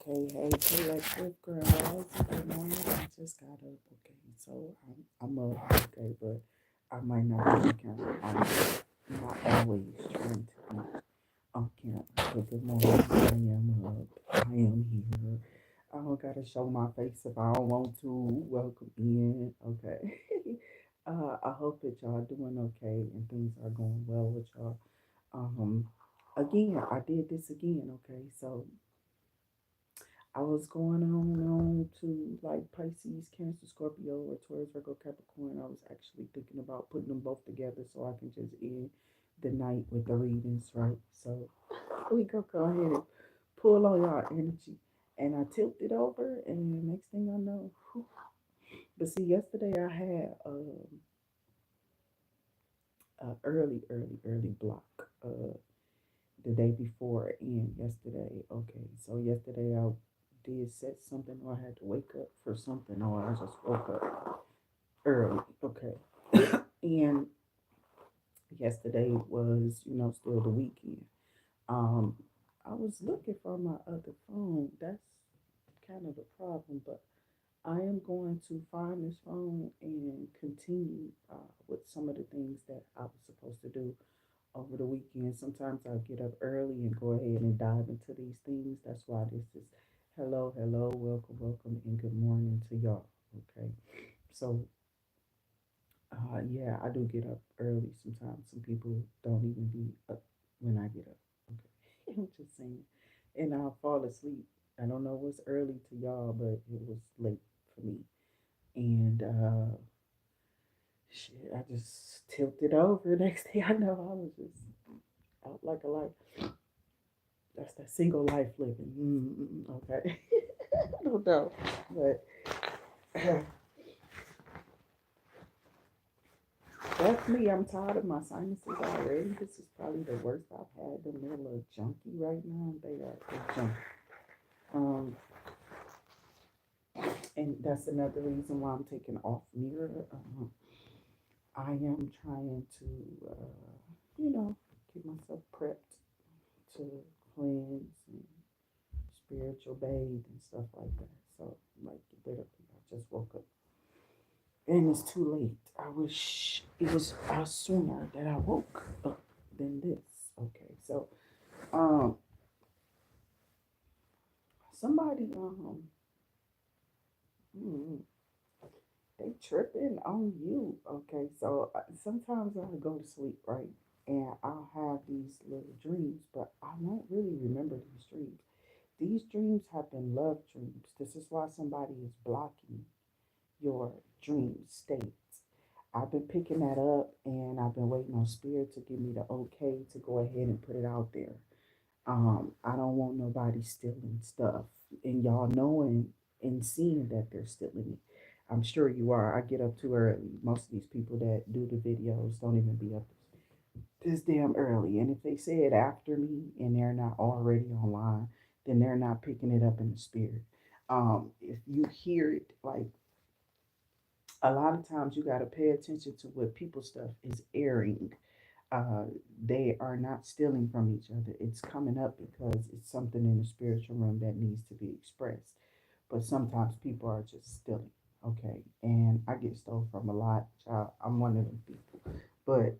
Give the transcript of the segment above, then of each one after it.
Hey, collective girls. Good morning. I just got up. Okay, so I'm up. Okay, but I might not be on camera. I'm not always trying to be on camera. But good morning. I am up. I am here. I don't gotta show my face if I don't want to. Welcome in. Okay. I hope that y'all doing okay and things are going well with y'all. Um, again, I did this again. Okay, so I was going on to like Pisces, Cancer, Scorpio, or Taurus, Virgo, Capricorn. I was actually thinking about putting them both together so I can just end the night with the readings, right? So we go ahead and pull on y'all energy. And I tilted over, and next thing I know, whew. But see, yesterday I had a early block. The day before and yesterday. Okay, so yesterday I did set something, or I had to wake up for something, or I just woke up early. Okay, and yesterday was, still the weekend. Um, I was looking for my other phone. That's kind of the problem, but I am going to find this phone and continue with some of the things that I was supposed to do over the weekend. Sometimes I'll get up early and go ahead and dive into these things. That's why this is hello, welcome, and good morning to y'all. Okay. So, yeah, I do get up early sometimes. Some people don't even be up when I get up. Okay. I'm just saying. And I'll fall asleep. I don't know what's early to y'all, but it was late for me. And shit, I just tilted over. Next thing I know, I was just out like a light. That's that single life living. Okay. I don't know. But that's me. I'm tired of my sinuses already. This is probably the worst I've had them. They're a little junky right now. They're junky. Um, and that's another reason why I'm taking off mirror. I am trying to, you know, keep myself prepped to cleanse and spiritual bathe and stuff like that. So, like, literally, I just woke up and it's too late. I wish it was sooner that I woke up than this. Okay, so um, somebody mm, they tripping on you. Okay, so sometimes I go to sleep, right, and I'll have these little dreams, but I won't really remember these dreams. These dreams have been love dreams. This is why somebody is blocking your dream states. I've been picking that up and I've been waiting on spirit to give me the okay to go ahead and put it out there. I don't want nobody stealing stuff and y'all knowing and seeing that they're stealing it. I'm sure you are. I get up too early. Most of these people that do the videos don't even be up this damn early. And if they say it after me and they're not already online, then they're not picking it up in the spirit. If you hear it, like a lot of times you got to pay attention to what people stuff is airing. uh, they are not stealing from each other. It's coming up because it's something in the spiritual realm that needs to be expressed. But sometimes people are just stealing. Okay, and I get stole from a lot. I'm one of them people. But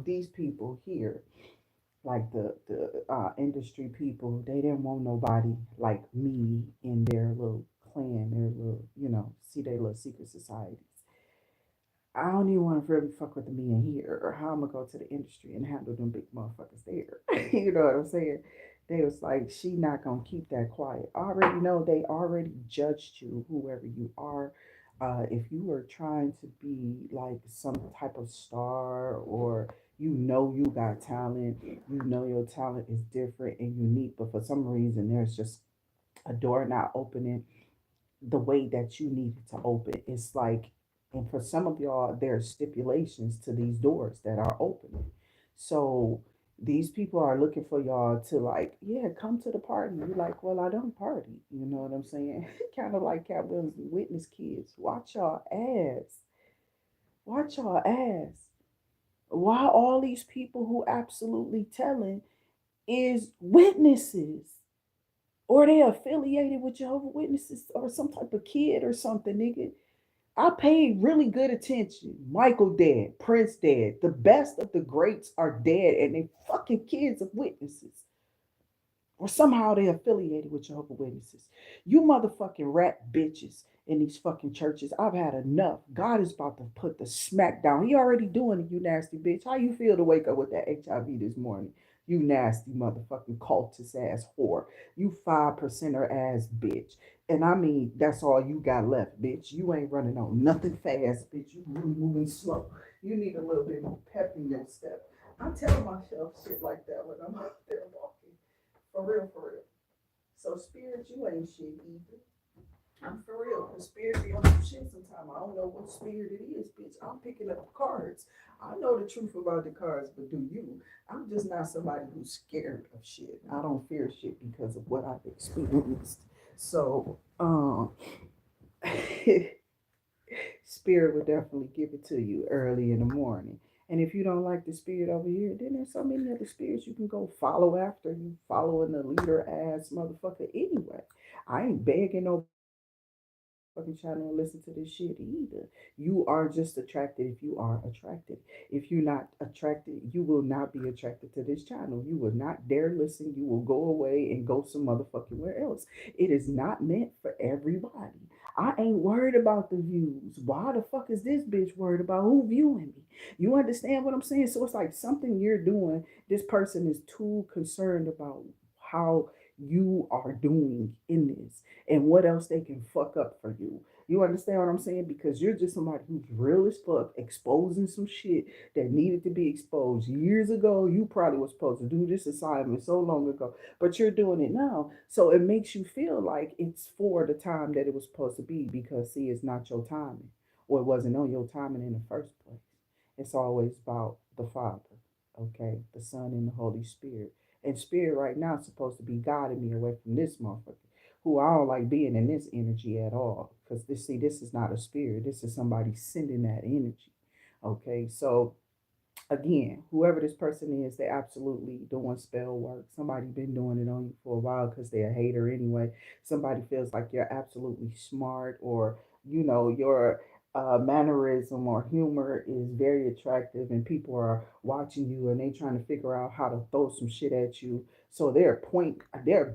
these people here, like the industry people, they didn't want nobody like me in their little clan, their little, see their little secret societies. I don't even want to really fuck with the men here, or how I'm gonna go to the industry and handle them big motherfuckers there. You know what I'm saying? They was like, she not gonna keep that quiet. I already know they already judged you, whoever you are. If you were trying to be like some type of star, or you got talent, your talent is different and unique, but for some reason there's just a door not opening the way that you need it to open. It's like, and for some of y'all, there's stipulations to these doors that are opening. So these people are looking for y'all to like, yeah, come to the party. You're like, well, I don't party. You know what I'm saying? Kind of like Cat Williams and Witness kids. Watch y'all ass. Watch y'all ass. Why all these people who absolutely telling is witnesses? or they affiliated with Jehovah Witnesses or some type of kid or something, nigga. I paid really good attention. Michael dead, Prince dead. The best of the greats are dead, and they fucking kids of witnesses. Or somehow they affiliated with Jehovah Witnesses. You motherfucking rat bitches in these fucking churches. I've had enough. God is about to put the smack down. He already doing it, you nasty bitch. How you feel to wake up with that HIV this morning? You nasty motherfucking cultist ass whore. You 5%er ass bitch. And I mean, that's all you got left, bitch. You ain't running on nothing fast, bitch. You really moving slow. You need a little bit more pep in your step. I tell myself shit like that when I'm out there walking. For real, for real. So spirit, you ain't shit either. I'm for real. The spirit be on some shit sometimes. I don't know what spirit it is, bitch. I'm picking up cards. I know the truth about the cards, but do you? I'm just not somebody who's scared of shit. I don't fear shit because of what I've experienced. So, spirit would definitely give it to you early in the morning. And if you don't like the spirit over here, then there's so many other spirits you can go follow after you following the leader ass motherfucker anyway. I ain't begging nobody to come to my motherfucking channel and listen to this shit either. You are just attracted if you are attracted. If you're not attracted, you will not be attracted to this channel. You will not dare listen. You will go away and go some motherfucking where else. It is not meant for everybody. I ain't worried about the views. Why the fuck is this bitch worried about who viewing me? You understand what I'm saying? So it's like something you're doing, this person is too concerned about how you are doing in this and what else they can fuck up for you. You understand what I'm saying? Because you're just somebody who's real as fuck, exposing some shit that needed to be exposed years ago. You probably was supposed to do this assignment so long ago, but you're doing it now. So it makes you feel like it's for the time that it was supposed to be because, see, it's not your timing or it wasn't on your timing in the first place. It's always about the Father, okay, the Son, and the Holy Spirit. And Spirit right now is supposed to be guiding me away from this motherfucker, who I don't like being in this energy at all. Because this, see, this is not a spirit. This is somebody sending that energy. Okay, so again, whoever this person is, they're absolutely doing spell work. Somebody been doing it on you for a while because they're a hater anyway. Somebody feels like you're absolutely smart, or your mannerism or humor is very attractive, and people are watching you and they trying to figure out how to throw some shit at you. So they're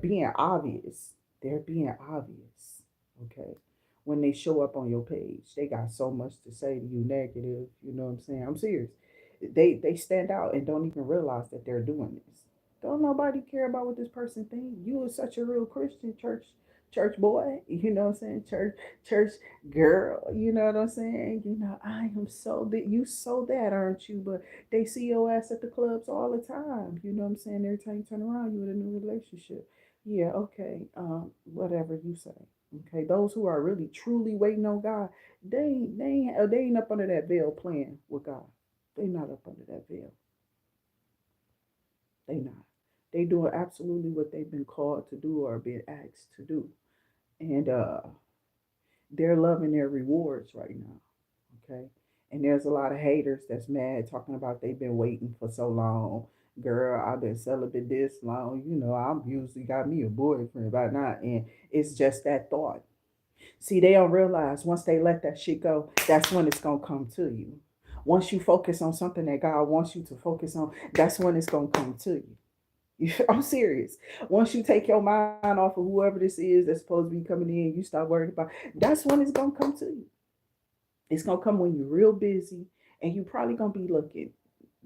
being obvious. They're being obvious. Okay. When they show up on your page, they got so much to say to you negative. You know what I'm saying? I'm serious. They stand out and don't even realize that they're doing this. Don't nobody care about what this person thinks. You are such a real Christian church boy, you know what I'm saying? Church girl, you know what I'm saying? I am so that you so that, aren't you? But they see your ass at the clubs all the time. You know what I'm saying? Every time you turn around, you in a new relationship. Yeah, okay. Whatever you say. Okay, those who are really truly waiting on God, they ain't up under that veil playing with God. They not up under that veil. They not. They doing absolutely what they've been called to do or been asked to do, and they're loving their rewards right now. Okay, and there's a lot of haters that's mad talking about they've been waiting for so long. Girl, I've been celibate this long. I'm usually got me a boyfriend by now, and it's just that thought. See, they don't realize once they let that shit go, that's when it's gonna come to you. Once you focus on something that God wants you to focus on, that's when it's gonna come to you. I'm serious. Once you take your mind off of whoever this is that's supposed to be coming in, you start worrying about. That's when it's gonna come to you. It's gonna come when you're real busy, and you probably gonna be looking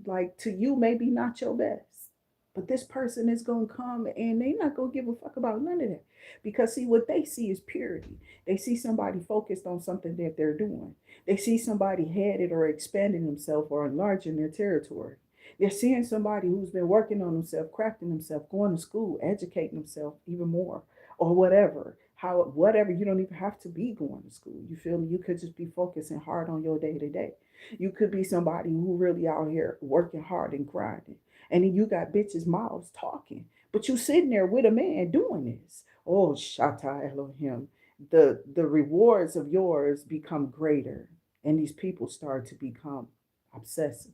like to you maybe not your best. But this person is gonna come and they not gonna give a fuck about none of that. Because see what they see is purity. They see somebody focused on something that they're doing. They see somebody headed or expanding themselves or enlarging their territory. They're seeing somebody who's been working on themselves, crafting themselves, going to school, educating themselves even more, or whatever. Whatever, you don't even have to be going to school. You feel me? You could just be focusing hard on your day to day. You could be somebody who really out here working hard and grinding. And then you got bitches' mouths talking. But you sitting there with a man doing this. Oh, Shatta Elohim. The rewards of yours become greater. And these people start to become obsessive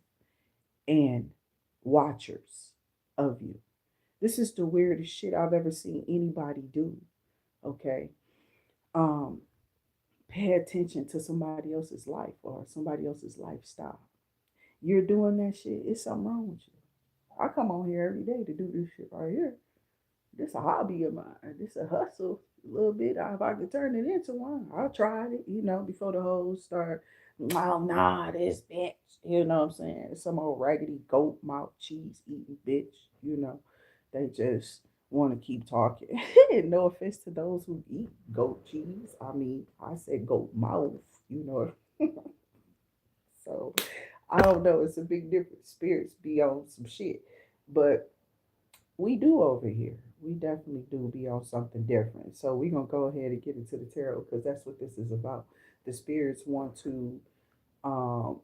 and watchers of you. This is the weirdest shit I've ever seen anybody do. Okay. Um, Pay attention to somebody else's life or somebody else's lifestyle. You're doing that shit, it's something wrong with you. I come on here every day to do this shit right here. This a hobby of mine. This a hustle a little bit. If I could turn it into one, I tried it, before the hoes start. Oh, nah, this bitch. You know what I'm saying? Some old raggedy goat mouth cheese eating bitch. They just want to keep talking. No offense to those who eat goat cheese. I mean, I said goat mouth. You know. So I don't know. It's a big difference. Spirits be on some shit, but we do over here. We definitely do be on something different. So we're gonna go ahead and get into the tarot because that's what this is about. The spirits want to um,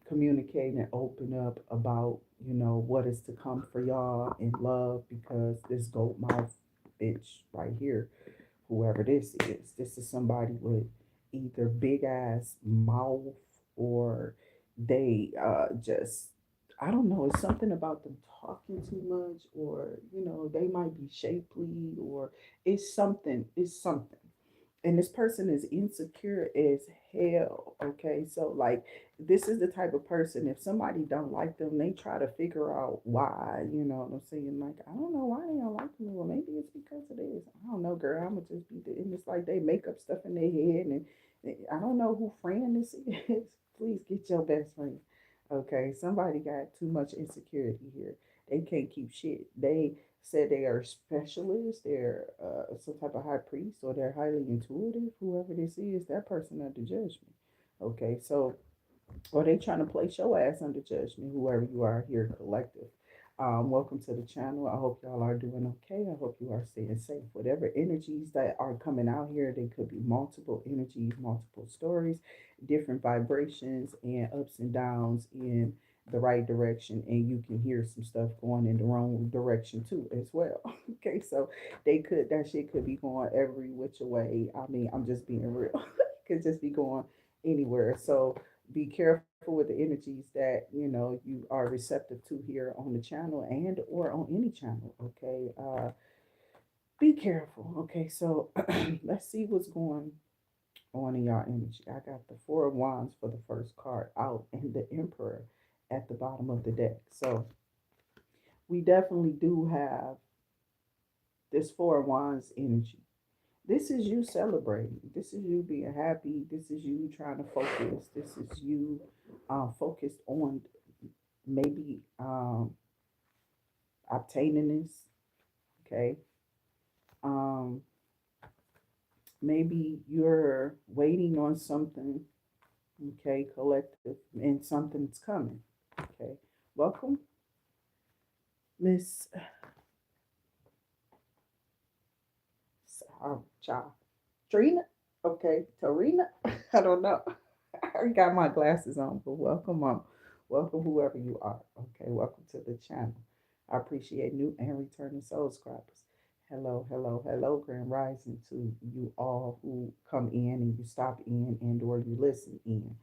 communicate and open up about what is to come for y'all in love because this goat mouth bitch right here, whoever this is somebody with either big ass mouth or they just I don't know, it's something about them talking too much or they might be shapely or it's something and this person is insecure as hell. Okay, so like this is the type of person, if somebody don't like them, they try to figure out why. You know what I'm saying? Like, I don't know why they don't like me. Well, maybe it's because of this. I don't know, girl. I'ma just be the, and it's like they make up stuff in their head, and I don't know who friend this is. Please get your best friend. Okay, somebody got too much insecurity here. They can't keep shit. They said they are specialists, they're some type of high priest, or they're highly intuitive. Whoever this is, that person under judgment. Okay, so or they trying to place your ass under judgment, whoever you are here, collective. Welcome to the channel. I hope y'all are doing okay. I hope you are staying safe. Whatever energies that are coming out here, they could be multiple energies, multiple stories, different vibrations, and ups and downs in the right direction. And you can hear some stuff going in the wrong direction too, as well. Okay, so that shit could be going every which way. I mean, I'm just being real. Could just be going anywhere. So be careful with the energies that you are receptive to here on the channel and or on any channel. Okay, be careful. Okay, so let's see what's going on in y'all energy. I got the Four of Wands for the first card out and the Emperor at the bottom of the deck. So we definitely do have this Four of Wands energy. This is you celebrating. This is you being happy. This is you trying to focus. This is you focused on maybe obtaining this. Okay. Um, Maybe you're waiting on something. Okay, collective, and something's coming. Okay. Welcome, Miss Child. Trina. Okay, Tarina. I don't know. I got my glasses on, but welcome whoever you are. Okay, welcome to the channel. I appreciate new and returning soul scrappers. Hello, hello, hello, Grand Rising to you all who come in and you stop in and or you listen in.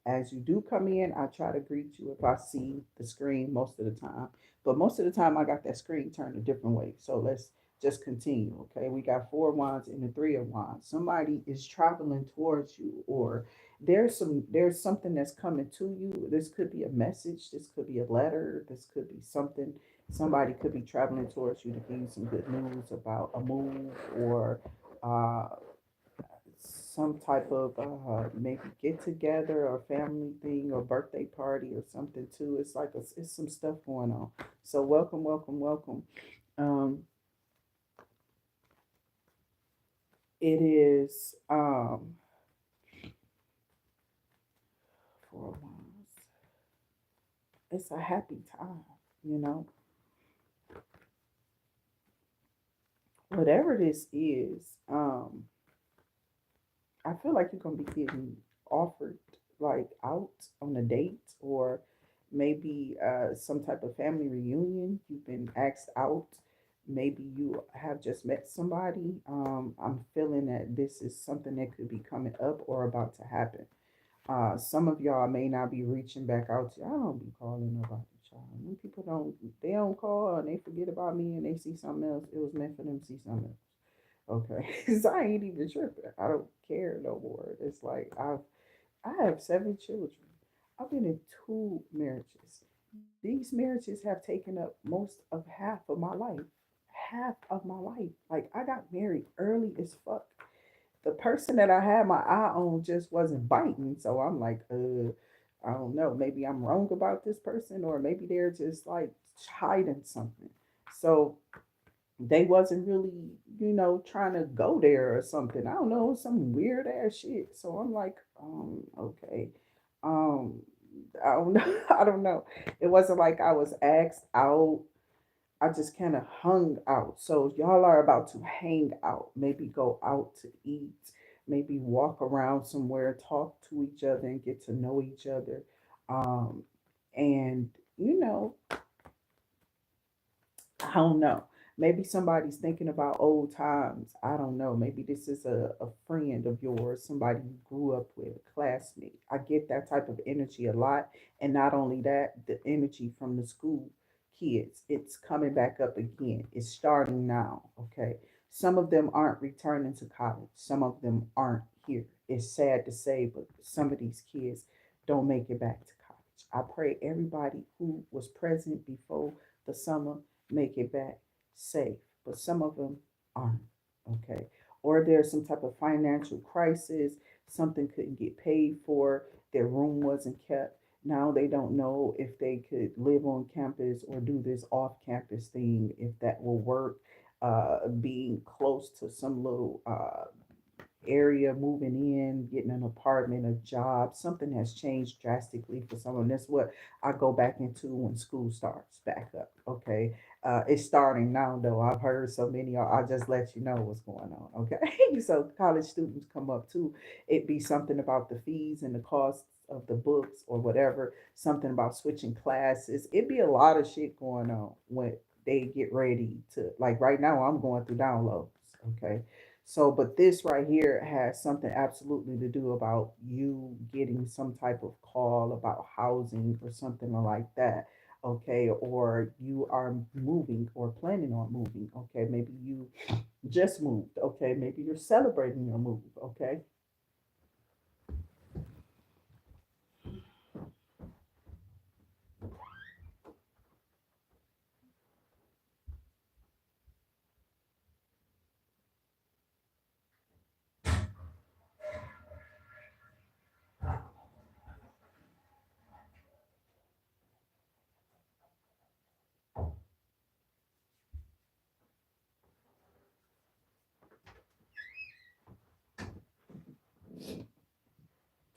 As you do come in, I try to greet you if I see the screen most of the time. But most of the time I got that screen turned a different way. So let's just continue. Okay, we got Four of Wands and the Three of Wands. Somebody is traveling towards you, or there's something that's coming to you. This could be a message, this could be a letter, this could be something. Somebody could be traveling towards you to give you some good news about a move or uh, some type of maybe get together or family thing or birthday party or something too. It's like it's some stuff going on. So welcome, welcome, welcome. Um, it is for once. It's a happy time, you know. Whatever this is, I feel like you're gonna be getting offered like out on a date or maybe some type of family reunion. You've been asked out. Maybe you have just met somebody. I'm feeling that this is something that could be coming up or about to happen. Some of y'all may not be reaching back out to. I don't be calling nobody, When people don't call and they forget about me and they see something else, it was meant for them to see something else. Okay. Cause I ain't even tripping. I don't care no more. It's like I have 7 children. I've been in 2 marriages. These marriages have taken up most of half of my life. Half of my life. Like I got married early as fuck. The person that I had my eye on just wasn't biting. So I'm like, I don't know. Maybe I'm wrong about this person, or maybe they're just like hiding something. So they wasn't really, trying to go there or something. I don't know, some weird ass shit. So I'm like, okay. Um, I don't know. I don't know. It wasn't like I was asked out. I just kind of hung out. So if y'all are about to hang out, maybe go out to eat, maybe walk around somewhere, talk to each other and get to know each other. Um, and you know, I don't know. Maybe somebody's thinking about old times. I don't know. Maybe this is a friend of yours, somebody you grew up with, a classmate. I get that type of energy a lot. And not only that, the energy from the school kids, it's coming back up again. It's starting now. Okay. Some of them aren't returning to college, some of them aren't here. It's sad to say, but some of these kids don't make it back to college. I pray everybody who was present before the summer make it back safe, but some of them aren't. Okay. Or there's some type of financial crisis, something couldn't get paid for, their room wasn't kept. Now they don't know if they could live on campus or do this off campus thing, if that will work. Being close to some little area, moving in, getting an apartment, a job, something has changed drastically for someone. That's what I go back into when school starts back up. Okay. It's starting now though. I've heard so many. I'll just let you know what's going on. Okay. So college students come up too. It be something about the fees and the costs of the books or whatever, something about switching classes. It be a lot of shit going on when they get ready to, like right now I'm going through downloads. Okay. So, but this right here has something absolutely to do about you getting some type of call about housing or something like that. Okay. Or you are moving or planning on moving. Okay. Maybe you just moved. Okay. Maybe you're celebrating your move. Okay.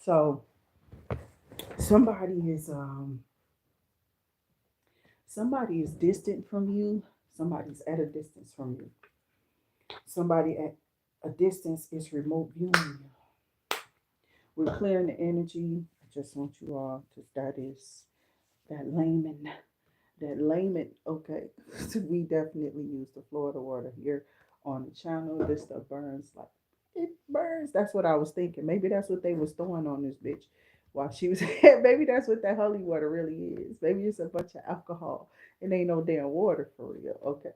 So somebody is, somebody is distant from you. Somebody's at a distance from you. Somebody at a distance is remote viewing you. We're clearing the energy. I just want you all to, that is that layman, that layman. Okay, we definitely use the Florida water here on the channel. This stuff burns like it burns. That's what I was thinking. Maybe that's what they was throwing on this bitch while she was. Maybe that's what that holy water really is. Maybe it's a bunch of alcohol and ain't no damn water for real. Okay,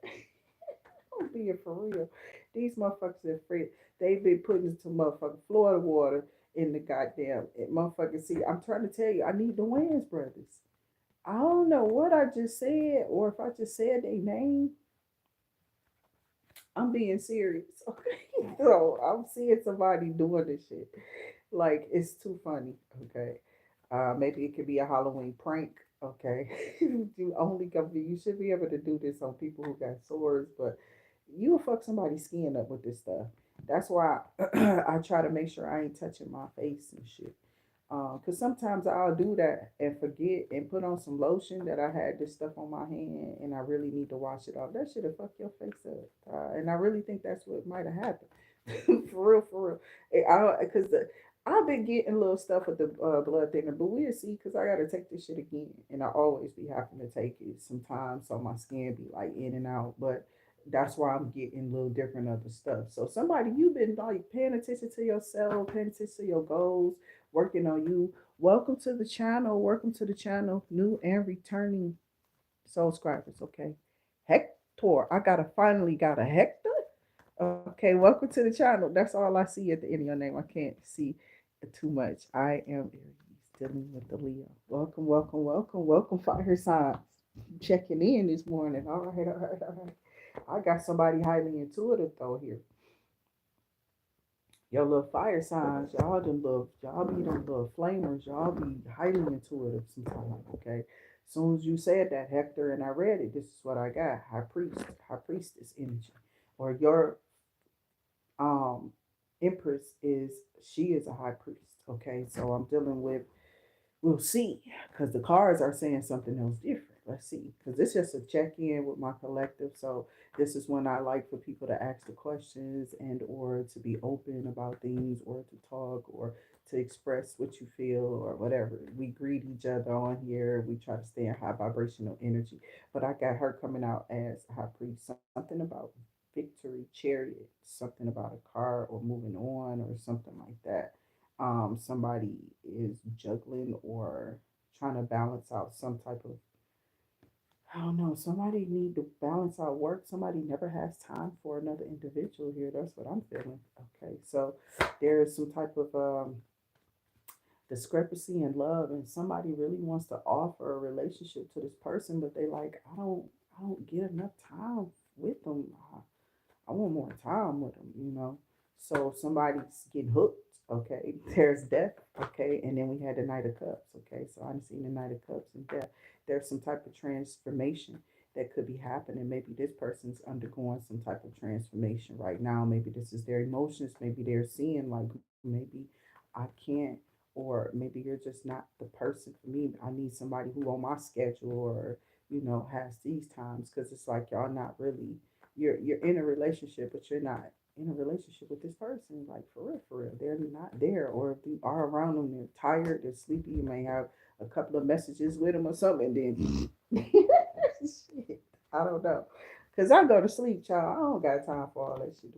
I'm being for real. These motherfuckers are free. They've been putting some motherfucking Florida water in the goddamn motherfucker. See, I'm trying to tell you, I need the Wayans brothers. I don't know what I just said, or if I just said their name. I'm being serious. Okay. So I'm seeing somebody doing this shit. Like it's too funny. Okay. Maybe it could be a Halloween prank. Okay. You only come. You should be able to do this on people who got sores, but you will fuck somebody's skin up with this stuff. That's why I try to make sure I ain't touching my face and shit. Cause sometimes I'll do that and forget and put on some lotion that I had this stuff on my hand and I really need to wash it off. That should have fucked your face up. And I really think that's what might have happened. For real, for real. Cause I've been getting little stuff with the blood thinner, but we'll see. Cause I gotta take this shit again, and I always be having to take it sometimes, so my skin be like in and out. But that's why I'm getting a little different other stuff. So somebody, you've been like paying attention to yourself, paying attention to your goals, working on you. Welcome to the channel. Welcome to the channel, new and returning. Soul scribers, okay. Hector, finally got a Hector. Okay, welcome to the channel. That's all I see at the end of your name. I can't see too much. I am Aries, dealing with the Leo. Welcome, welcome, welcome, welcome, fire signs. Checking in this morning. All right, all right, all right. I got somebody highly intuitive though here. Your little fire signs, y'all be them little flamers, y'all be highly intuitive sometimes, okay? As soon as you said that, Hector, and I read it, this is what I got. High priestess energy. Or your um empress is, she is a high priest, okay? So I'm dealing with, we'll see, because the cards are saying something else different. Let's see, because this is just a check-in with my collective. So this is when I like for people to ask the questions and or to be open about things or to talk or to express what you feel or whatever. We greet each other on here. We try to stay in high vibrational energy. But I got her coming out as high priest, something about victory, chariot, something about a car or moving on or something like that. Somebody is juggling or trying to balance out some type of, I don't know, somebody need to balance out work. Somebody never has time for another individual here. That's what I'm feeling. Okay, so there is some type of discrepancy in love, and somebody really wants to offer a relationship to this person, but they like, I don't get enough time with them. I want more time with them, you know. So somebody's getting hooked, okay. There's death, okay, and then we had the Knight of Cups, okay. So I'm seeing the Knight of Cups and death. There's some type of transformation that could be happening. Maybe this person's undergoing some type of transformation right now. Maybe this is their emotions. Maybe they're seeing like, maybe I can't, or maybe you're just not the person for me. I need somebody who on my schedule or has these times, because it's like y'all not really, you're in a relationship, but you're not in a relationship with this person, like for real, for real. They're not there, or if you are around them, they're tired, they're sleepy. You may have a couple of messages with them or something, and then shit, I don't know, cause I go to sleep, child. I don't got time for all that shit.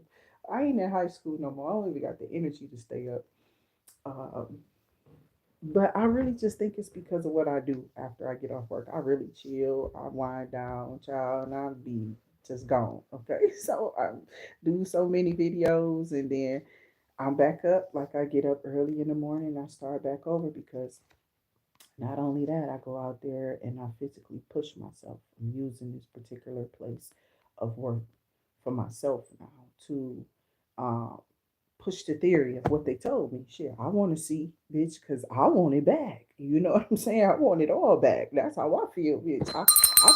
I ain't in high school no more. I don't even got the energy to stay up. Um, but I really just think it's because of what I do after I get off work. I really chill, I wind down, child, and I'll be just gone. Okay. So I do so many videos and then I'm back up. Like I get up early in the morning, I start back over because not only that, I go out there and I physically push myself. I'm using this particular place of work for myself now to um, push the theory of what they told me. Shit, I want to see, bitch, because I want it back. You know what I'm saying? I want it all back. That's how I feel, bitch. I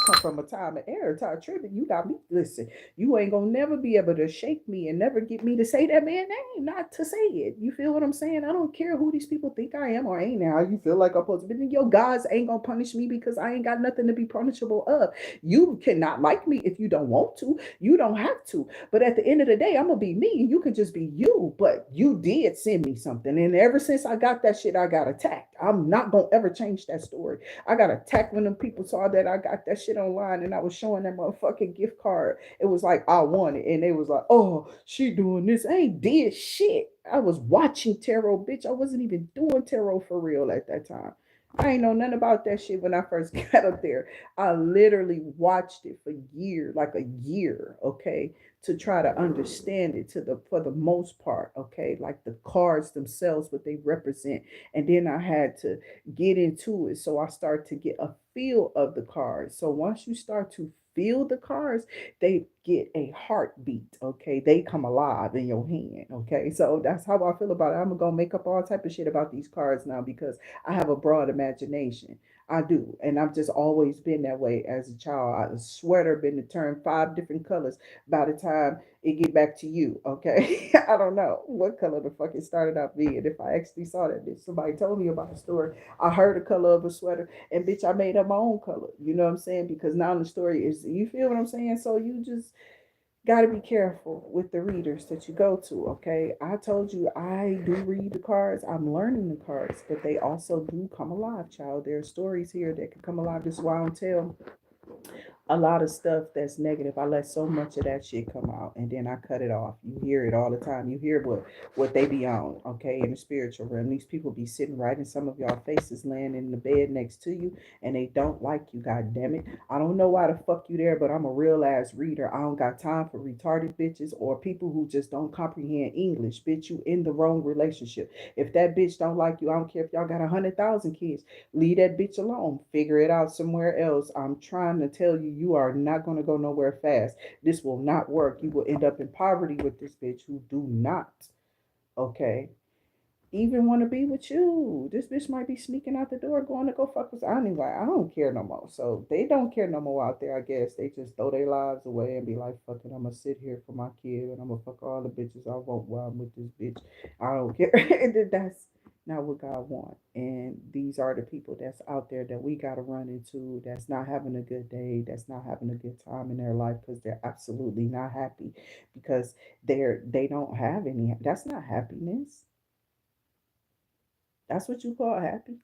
come from a time of error, time tripping. You got me. Listen, you ain't gonna never be able to shake me and never get me to say that man name, not to say it. You feel what I'm saying? I don't care who these people think I am or ain't now. You feel like I'm supposed to be. Your gods ain't gonna punish me because I ain't got nothing to be punishable of. You cannot like me if you don't want to. You don't have to. But at the end of the day, I'm gonna be me and you can just be you. But you did send me something. And ever since I got that shit, I got attacked. I'm not gonna ever change that story. I got attacked when them people saw that I got that shit online and I was showing that motherfucking gift card. It was like I won it. And they was like, oh, she doing this. I ain't did shit. I was watching tarot, bitch. I wasn't even doing tarot for real at that time. I ain't know nothing about that shit when I first got up there. I literally watched it for years, like a year, okay, to try to understand it to the for the most part, okay, like the cards themselves, what they represent, and then I had to get into it, so I start to get a feel of the cards. So once you start to feel the cards, they get a heartbeat, okay, they come alive in your hand, okay. So that's how I feel about it. I'm gonna make up all type of shit about these cards now because I have a broad imagination. I do, and I've just always been that way as a child. A sweater been to turn 5 different colors by the time it get back to you. Okay, I don't know what color the fuck it started out being. If I actually saw that, bitch, somebody told me about a story. I heard the color of a sweater, and bitch, I made up my own color. You know what I'm saying? Because now the story is, you feel what I'm saying? So you just got to be careful with the readers that you go to, okay? I told you I do read the cards. I'm learning the cards, but they also do come alive, child. There are stories here that can come alive. This is why I don't tell a lot of stuff that's negative. I let so much of that shit come out, and then I cut it off. You hear it all the time. You hear what they be on, okay, in the spiritual realm. These people be sitting right in some of y'all faces, laying in the bed next to you, and they don't like you. God damn it! I don't know why the fuck you there, but I'm a real ass reader. I don't got time for retarded bitches or people who just don't comprehend English. Bitch, you in the wrong relationship. If that bitch don't like you, I don't care if y'all got 100,000 kids. Leave that bitch alone. Figure it out somewhere else. I'm trying to tell you, you are not going to go nowhere fast. This will not work. You will end up in poverty with this bitch who do not, okay, even want to be with you. This bitch might be sneaking out the door going to go fuck with anyway. I don't care no more. So they don't care no more out there, I guess. They just throw their lives away and be like, fuck it, I'm going to sit here for my kid and I'm going to fuck all the bitches I want while I'm with this bitch. I don't care. That's not what God wants. And these are the people that's out there that we got to run into, that's not having a good day, that's not having a good time in their life because they're absolutely not happy because they don't have any. That's not happiness. That's what you call happy?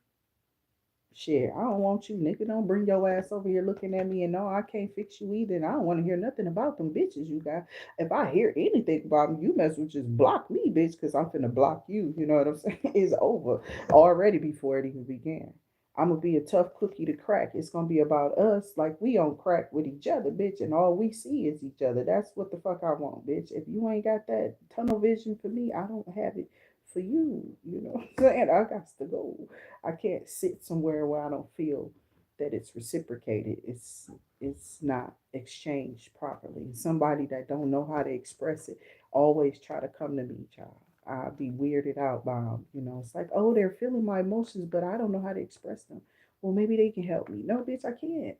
Shit, I don't want you, nigga. Don't bring your ass over here looking at me and no, I can't fix you either. And I don't want to hear nothing about them bitches you got. If I hear anything about them, you mess with just block me, bitch, because I'm finna block you. You know what I'm saying? It's over already before it even began. I'm gonna be a tough cookie to crack. It's gonna be about us like we on crack with each other, bitch, and all we see is each other. That's what the fuck I want, bitch. If you ain't got that tunnel vision for me, I don't have it for you. You know what I'm saying? I got to go. I can't sit somewhere where I don't feel that it's reciprocated. It's not exchanged properly. Somebody that don't know how to express it always try to come to me, child. I'll be weirded out by them. You know, it's like, oh, they're feeling my emotions, but I don't know how to express them. Well, maybe they can help me. No, bitch, I can't.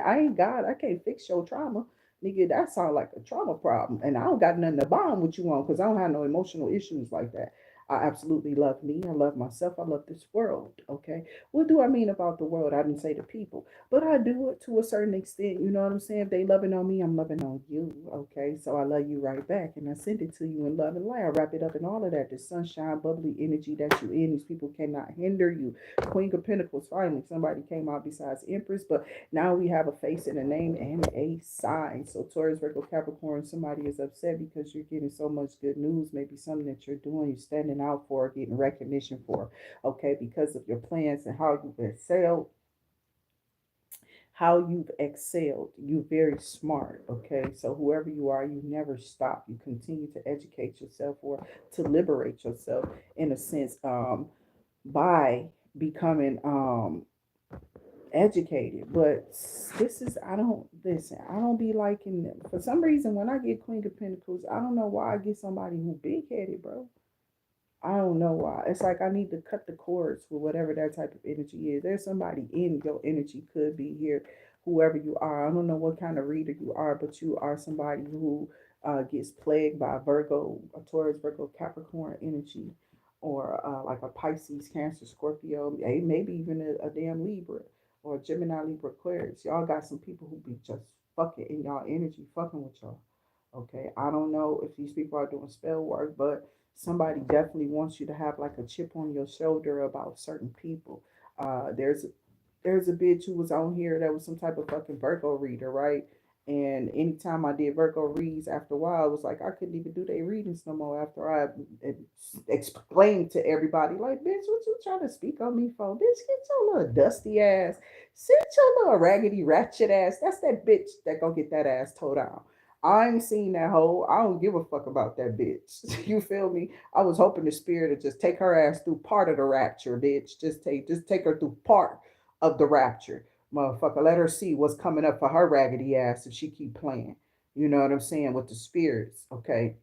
I ain't God. I can't fix your trauma. Nigga, that sounds like a trauma problem. And I don't got nothing to bond with you on because I don't have no emotional issues like that. I absolutely love me. I love myself. I love this world. Okay. What do I mean about the world? I didn't say the people, but I do it to a certain extent. You know what I'm saying? If they loving on me, I'm loving on you. Okay. So I love you right back. And I send it to you in love and light. I wrap it up in all of that. The sunshine, bubbly energy that you in. These people cannot hinder you. Queen of Pentacles, finally, somebody came out besides Empress, but now we have a face and a name and a sign. So Taurus, Virgo, Capricorn, somebody is upset because you're getting so much good news. Maybe something that you're doing, you're standing out for, getting recognition for. Okay, because of your plans and how you've excelled. How you've excelled. You're very smart. Okay, so whoever you are, you never stop. You continue to educate yourself or to liberate yourself in a sense by becoming educated. But this is, I don't listen, I don't be liking them. For some reason when I get Queen of Pentacles, I don't know why I get somebody who big headed, bro. I don't know why. It's like I need to cut the cords with whatever that type of energy is. There's somebody in your energy, could be here, whoever you are. I don't know what kind of reader you are, but you are somebody who gets plagued by Virgo, a Taurus, Virgo, Capricorn energy, or like a Pisces, Cancer, Scorpio, maybe even a damn Libra or a Gemini, Libra, Aquarius. Y'all got some people who be just fucking in y'all energy, fucking with y'all. Okay, I don't know if these people are doing spell work, but somebody definitely wants you to have like a chip on your shoulder about certain people. There's a bitch who was on here that was some type of fucking Virgo reader, right? And anytime I did Virgo reads, after a while, it was like I couldn't even do their readings no more. After I explained to everybody, like, bitch, what you trying to speak on me for? Bitch, get your little dusty ass, sit your little raggedy ratchet ass. That's that bitch that gonna get that ass towed down. I ain't seen that hoe. I don't give a fuck about that bitch. You feel me? I was hoping the spirit would just take her ass through part of the rapture, bitch. Just take her through part of the rapture. Motherfucker, let her see what's coming up for her raggedy ass if she keep playing. You know what I'm saying? With the spirits, okay?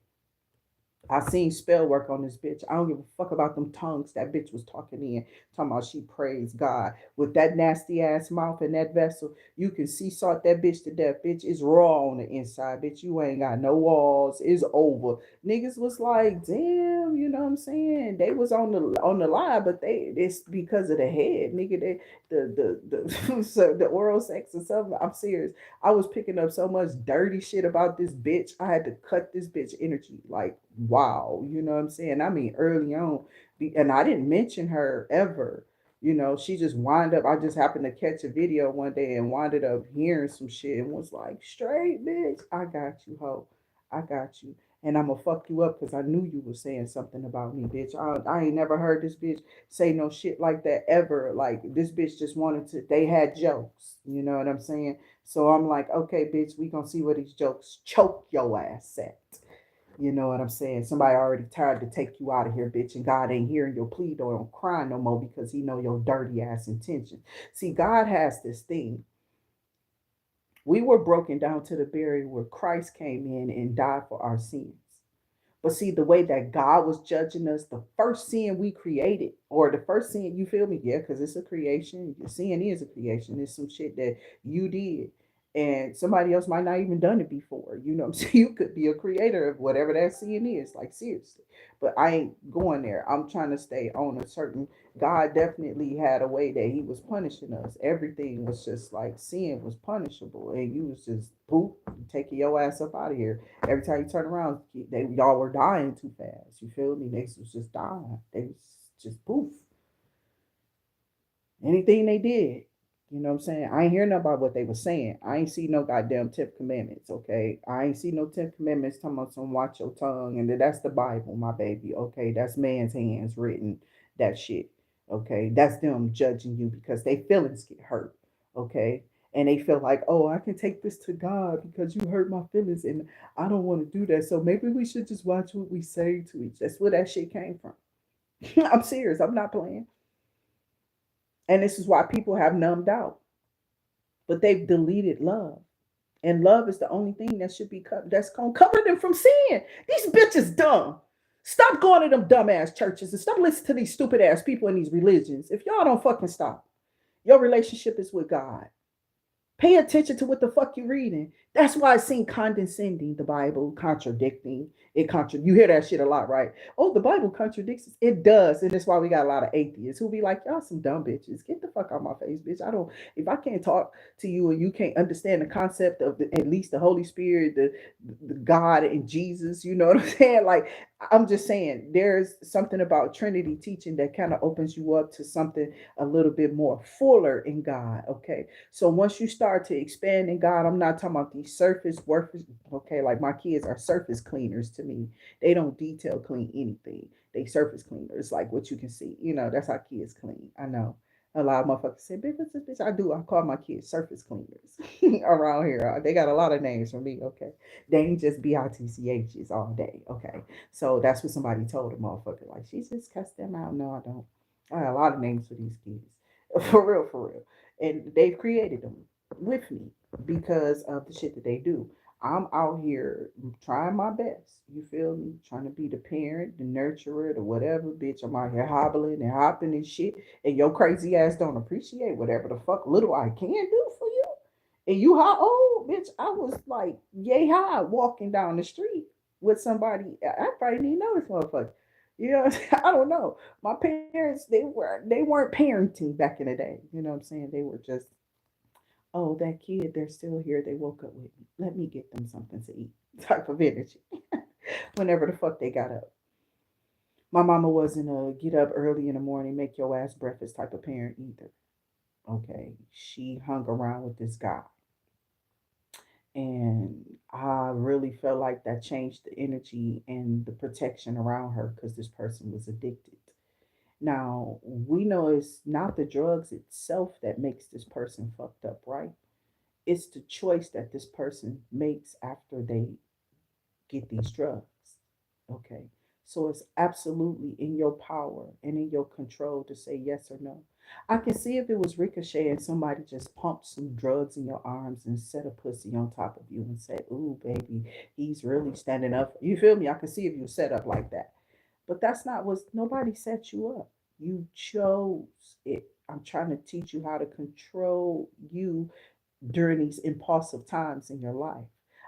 I seen spell work on this bitch. I don't give a fuck about them tongues that bitch was talking in. Talking about she praised God. With that nasty ass mouth and that vessel, you can see salt that bitch to death. Bitch, it's raw on the inside. Bitch, you ain't got no walls. It's over. Niggas was like, damn, you know what I'm saying? They was on the lie, but it's because of the head, nigga. The oral sex and stuff. I'm serious. I was picking up so much dirty shit about this bitch. I had to cut this bitch energy. Like, wow, you know what I'm saying? I mean, early on, and I didn't mention her ever. She just wind up. I just happened to catch a video one day and winded up hearing some shit and was like, straight bitch, I got you, ho. I got you. And I'm gonna fuck you up because I knew you was saying something about me, bitch. I ain't never heard this bitch say no shit like that ever. Like, this bitch just wanted to, they had jokes. You know what I'm saying? So I'm like, okay, bitch, we gonna see where these jokes choke your ass at. You know what I'm saying? Somebody already tried to take you out of here, bitch, and God ain't hearing your plea or don't cry no more because he know your dirty ass intentions. See, God has this thing. We were broken down to the barrier where Christ came in and died for our sins. But see, the way that God was judging us, the first sin we created, or the first sin, you feel me? Yeah, because it's a creation. Sin is a creation. It's some shit that you did. And somebody else might not even done it before. You know what I'm saying? You could be a creator of whatever that sin is, like seriously. But I ain't going there. I'm trying to stay on a certain, God definitely had a way that he was punishing us. Everything was just like sin was punishable. And you was just poop, taking your ass up out of here. Every time you turn around, y'all were dying too fast. You feel me? Niggas was just dying. They was just poof. Anything they did. You know what I'm saying? I ain't hear nothing about what they were saying. I ain't see no goddamn 10 commandments, okay? I ain't see no 10 commandments talking about some watch your tongue and that's the Bible, my baby, okay? That's man's hands written that shit, okay? That's them judging you because they feelings get hurt, okay? And they feel like, oh, I can take this to God because you hurt my feelings and I don't want to do that. So maybe we should just watch what we say to each. That's where that shit came from. I'm serious. I'm not playing. And this is why people have numbed out, but they've deleted love. And love is the only thing that should be that's gonna cover them from sin. These bitches dumb. Stop going to them dumbass churches and stop listening to these stupid ass people in these religions. If y'all don't fucking stop, your relationship is with God. Pay attention to what the fuck you're reading. That's why it seems condescending, the Bible, contradicting. You hear that shit a lot, right? Oh, the Bible contradicts us. It does. And that's why we got a lot of atheists who be like, y'all some dumb bitches. Get the fuck out of my face, bitch. If I can't talk to you and you can't understand the concept of at least the Holy Spirit, the God and Jesus, you know what I'm saying? Like, I'm just saying, there's something about Trinity teaching that kind of opens you up to something a little bit more fuller in God, okay? So once you start to expand in God, I'm not talking about these surface workers. Okay, like my kids are surface cleaners to me. They don't detail clean anything. They surface cleaners, like what you can see. That's how kids clean. I know. A lot of motherfuckers say, bitch, what's this bitch? I do. I call my kids surface cleaners around here. They got a lot of names for me, okay? They ain't just BITCHs all day, okay? So that's what somebody told a motherfucker. Like, she just cussed them out. No, I don't. I got a lot of names for these kids. For real, for real. And they've created them with me because of the shit that they do. I'm out here trying my best. You feel me? Trying to be the parent, the nurturer, the whatever, bitch. I'm out here hobbling and hopping and shit. And your crazy ass don't appreciate whatever the fuck little I can do for you. And you how old, bitch? I was like yay high walking down the street with somebody. I probably didn't even know this motherfucker. I don't know. My parents, they weren't parenting back in the day. You know what I'm saying? They were just, oh, that kid, they're still here. They woke up with me. Let me get them something to eat. Type of energy. Whenever the fuck they got up. My mama wasn't a get up early in the morning, make your ass breakfast type of parent either. Okay. She hung around with this guy. And I really felt like that changed the energy and the protection around her because this person was addicted. Now, we know it's not the drugs itself that makes this person fucked up, right? It's the choice that this person makes after they get these drugs. Okay. So it's absolutely in your power and in your control to say yes or no. I can see if it was Ricochet and somebody just pumped some drugs in your arms and set a pussy on top of you and said, ooh, baby, he's really standing up. You feel me? I can see if you set up like that. But that's not what nobody set you up. You chose it. I'm trying to teach you how to control you during these impulsive times in your life.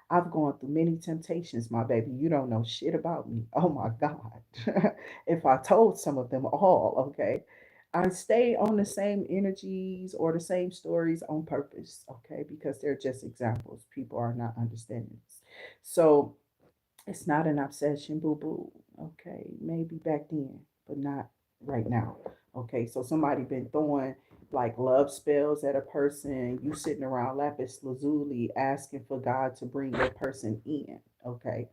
I've gone through many temptations, my baby. You don't know shit about me. Oh my God. If I told some of them all, okay. I stay on the same energies or the same stories on purpose, okay, because they're just examples. People are not understanding this. So it's not an obsession, boo boo. Okay, maybe back then, but not right now. Okay, so somebody been throwing like love spells at a person. You sitting around lapis lazuli asking for God to bring that person in. Okay,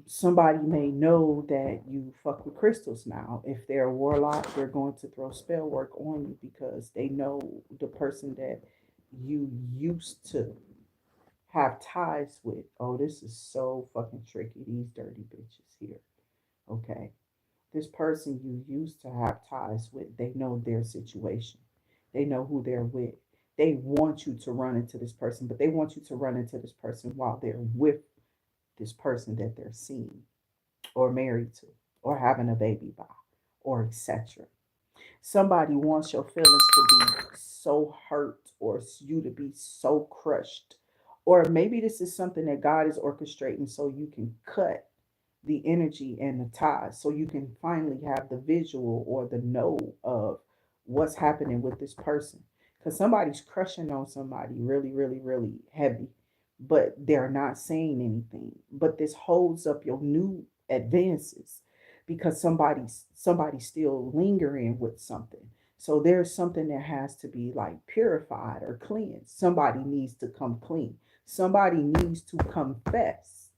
somebody may know that you fuck with crystals now. If they're a warlock, they're going to throw spell work on you because they know the person that you used to have ties with. Oh, this is so fucking tricky, these dirty bitches here. Okay, this person you used to have ties with, they know their situation, they know who they're with. They want you to run into this person, but they want you to run into this person while they're with this person that they're seeing or married to or having a baby by or etc. Somebody wants your feelings to be so hurt or you to be so crushed. Or maybe this is something that God is orchestrating so you can cut the energy and the ties so you can finally have the visual or the know of what's happening with this person. Because somebody's crushing on somebody really, really, really heavy, but they're not saying anything. But this holds up your new advances because somebody's still lingering with something. So there's something that has to be like purified or cleansed. Somebody needs to come clean. Somebody needs to confess.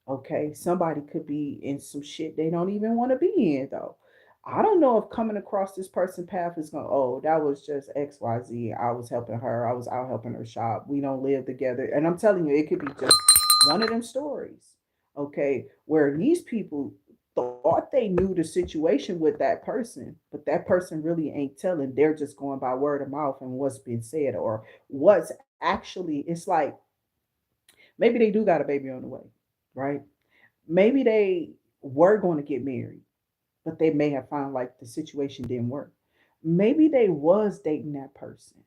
Okay, somebody could be in some shit they don't even want to be in though. I don't know if coming across this person path is going, oh, that was just XYZ. I was helping her. I was out helping her shop. We don't live together. And I'm telling you, it could be just one of them stories. Okay, where these people thought they knew the situation with that person, but that person really ain't telling. They're just going by word of mouth and what's been said or what's actually, it's like maybe they do got a baby on the way, right? Maybe they were going to get married, but they may have found like the situation didn't work. Maybe they was dating that person.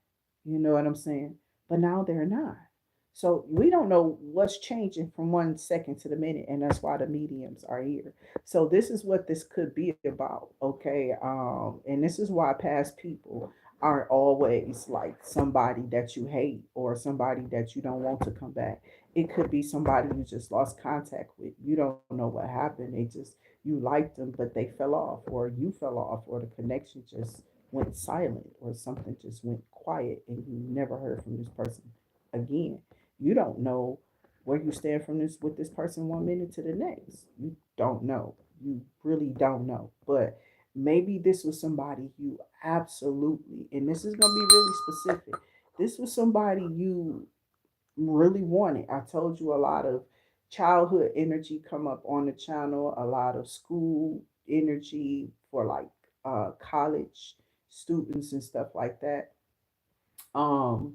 You know what I'm saying? But now they're not. So we don't know what's changing from 1 second to the minute, and that's why the mediums are here. So this is what this could be about, okay? And this is why past people aren't always like somebody that you hate or somebody that you don't want to come back. It could be somebody you just lost contact with. You don't know what happened. They just you liked them, but they fell off, or you fell off, or the connection just went silent, or something just went quiet, and you never heard from this person again. You don't know where you stand from this with this person 1 minute to the next. You don't know. You really don't know. But maybe this was somebody you absolutely, and this is gonna be really specific. This was somebody you really wanted. I told you a lot of childhood energy come up on the channel, a lot of school energy for like college students and stuff like that. Um,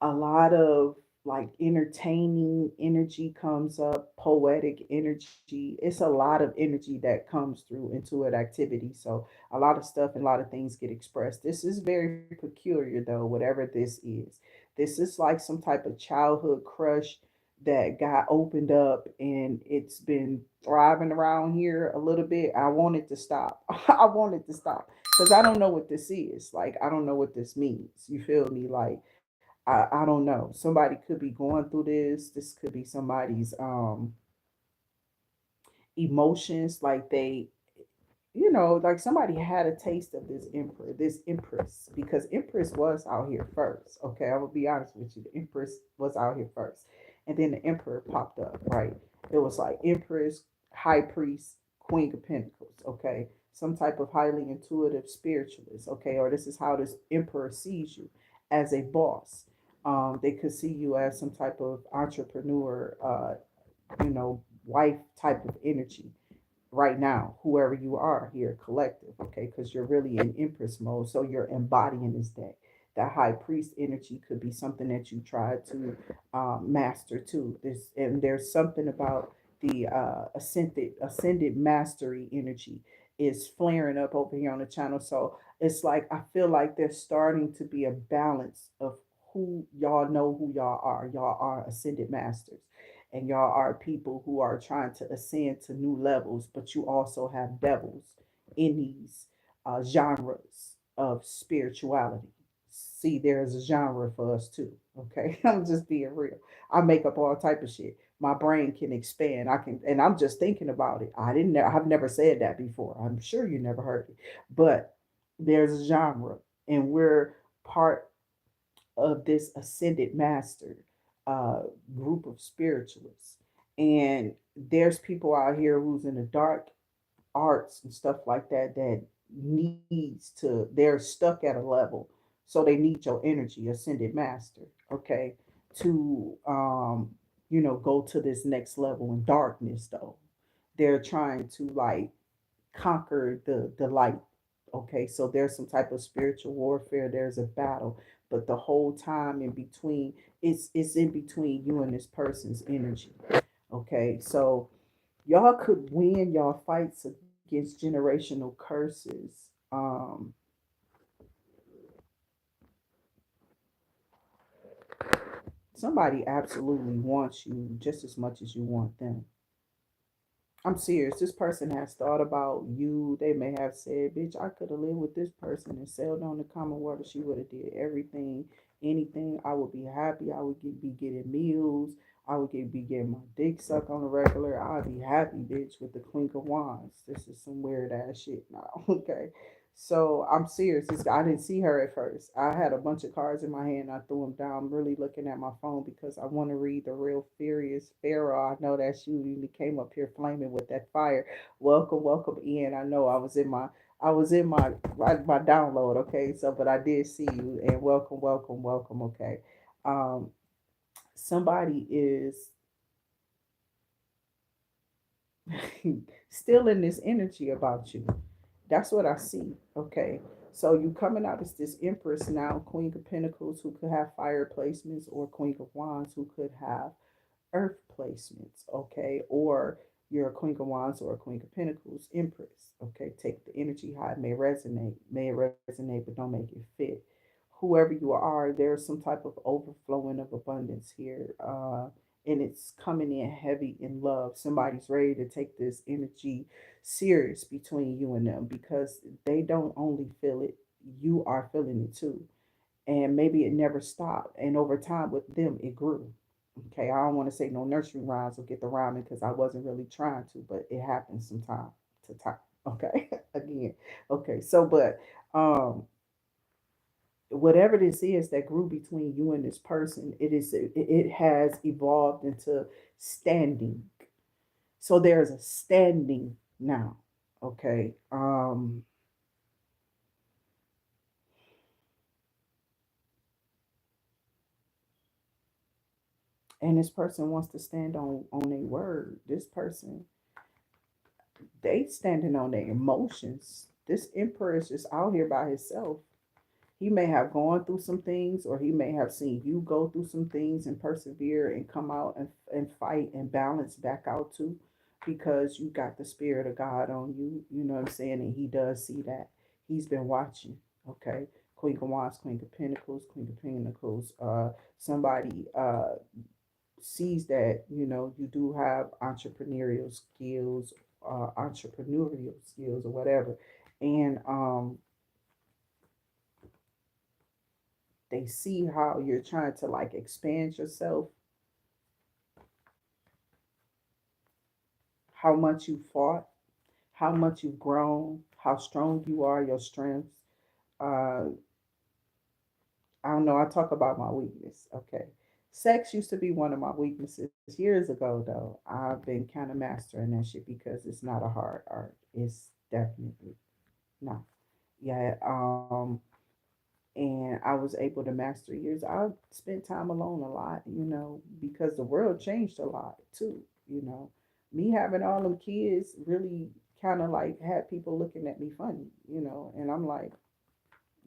a lot of like entertaining energy comes up, poetic energy. It's a lot of energy that comes through Intuit activity. So a lot of stuff and a lot of things get expressed. This is very peculiar though, whatever this is. This is like some type of childhood crush that got opened up and it's been thriving around here a little bit. I want it to stop. I want it to stop because I don't know what this is. Like, I don't know what this means. You feel me? Like, I don't know. Somebody could be going through this. This could be somebody's emotions. Like they, like somebody had a taste of this empress, because empress was out here first. Okay, I will be honest with you. The empress was out here first, and then the emperor popped up. Right? It was like empress, high priest, queen of pentacles. Okay, some type of highly intuitive spiritualist. Okay, or this is how this emperor sees you, as a boss. They could see you as some type of entrepreneur, wife type of energy right now, whoever you are here, collective, okay, because you're really in empress mode, so you're embodying this day. That high priest energy could be something that you try to master too. There's something about the ascended mastery energy is flaring up over here on the channel. So it's like I feel like there's starting to be a balance of who y'all know who y'all are. Y'all are ascended masters, and y'all are people who are trying to ascend to new levels, but you also have devils in these genres of spirituality. See, there's a genre for us too. Okay, I'm just being real. I make up all type of shit, my brain can expand. I can, and I'm just thinking about it. I've never said that before. I'm sure you never heard it, but there's a genre, and we're part of this ascended master uh, group of spiritualists. And there's people out here who's in the dark arts and stuff like that that needs to, they're stuck at a level, so they need your energy, ascended master, okay, to go to this next level. In darkness though, they're trying to like conquer the light. Okay, so there's some type of spiritual warfare, there's a battle, but the whole time in between, it's in between you and this person's energy. Okay, so y'all could win y'all fights against generational curses. um Somebody absolutely wants you just as much as you want them. I'm serious. This person has thought about you. They may have said, "Bitch, I could have lived with this person and sailed on the common water. She would have did everything, anything. I would be happy. I would be getting meals. I would be getting my dick sucked on a regular. I'd be happy, bitch, with the clink of wands." This is some weird ass shit now. Okay. So I'm serious. I didn't see her at first. I had a bunch of cards in my hand. I threw them down. I'm really looking at my phone because I want to read the real furious Pharaoh. I know that's you. You came up here flaming with that fire. Welcome, welcome in. I know I was in my download. Okay, so but I did see you and welcome, welcome, welcome. Okay, um, somebody is still in this energy about you. That's what I see. Okay. So you coming out as this Empress now, Queen of Pentacles, who could have fire placements, or Queen of Wands, who could have earth placements. Okay. Or you're a Queen of Wands or a Queen of Pentacles Empress. Okay. Take the energy high. May it resonate, but don't make it fit. Whoever you are, there's some type of overflowing of abundance here. And it's coming in heavy in love. Somebody's ready to take this energy serious between you and them, because they don't only feel it, you are feeling it too. And maybe it never stopped. And over time with them, it grew. Okay, I don't want to say no nursery rhymes or get the rhyming because I wasn't really trying to, but it happens from time to time. Okay, again. Okay, so but whatever this is that grew between you and this person, it has evolved into standing. So there's a standing now. Okay. And this person wants to stand on a word. This person, they standing on their emotions. This emperor is just out here by himself. He may have gone through some things, or he may have seen you go through some things and persevere and come out and fight and balance back out too, because you got the spirit of God on you. You know what I'm saying? And he does see that. He's been watching. Okay. Queen of Wands, Queen of Pentacles, Queen of Pentacles. Somebody sees that you do have entrepreneurial skills or whatever, and they see how you're trying to like expand yourself, how much you fought, how much you've grown, how strong you are, your strengths. uh I don't know, I talk about my weakness. Okay, sex used to be one of my weaknesses years ago, though. I've been kind of mastering that shit because it's not a hard art. It's definitely not. Yeah. And I was able to master years. I spent time alone a lot, because the world changed a lot too. You know, me having all them kids really kind of like had people looking at me funny, and I'm like,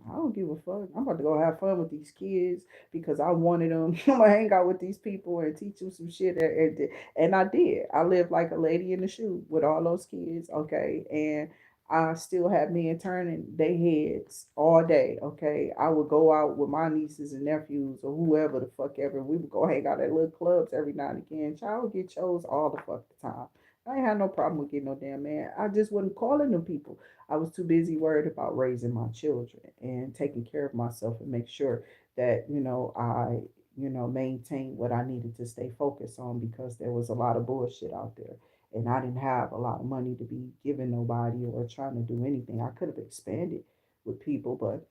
I don't give a fuck. I'm about to go have fun with these kids because I wanted them. I'm gonna hang out with these people and teach them some shit. And I did. I lived like a lady in the shoe with all those kids. Okay, and I still had men turning their heads all day. Okay, I would go out with my nieces and nephews or whoever the fuck ever. We would go hang out at little clubs every now and again. Child would get chose all the fuck the time. I ain't had no problem with getting no damn man. I just wasn't calling them people. I was too busy worried about raising my children and taking care of myself and make sure that, I maintain what I needed to stay focused on because there was a lot of bullshit out there. And I didn't have a lot of money to be giving nobody or trying to do anything. I could have expanded with people, but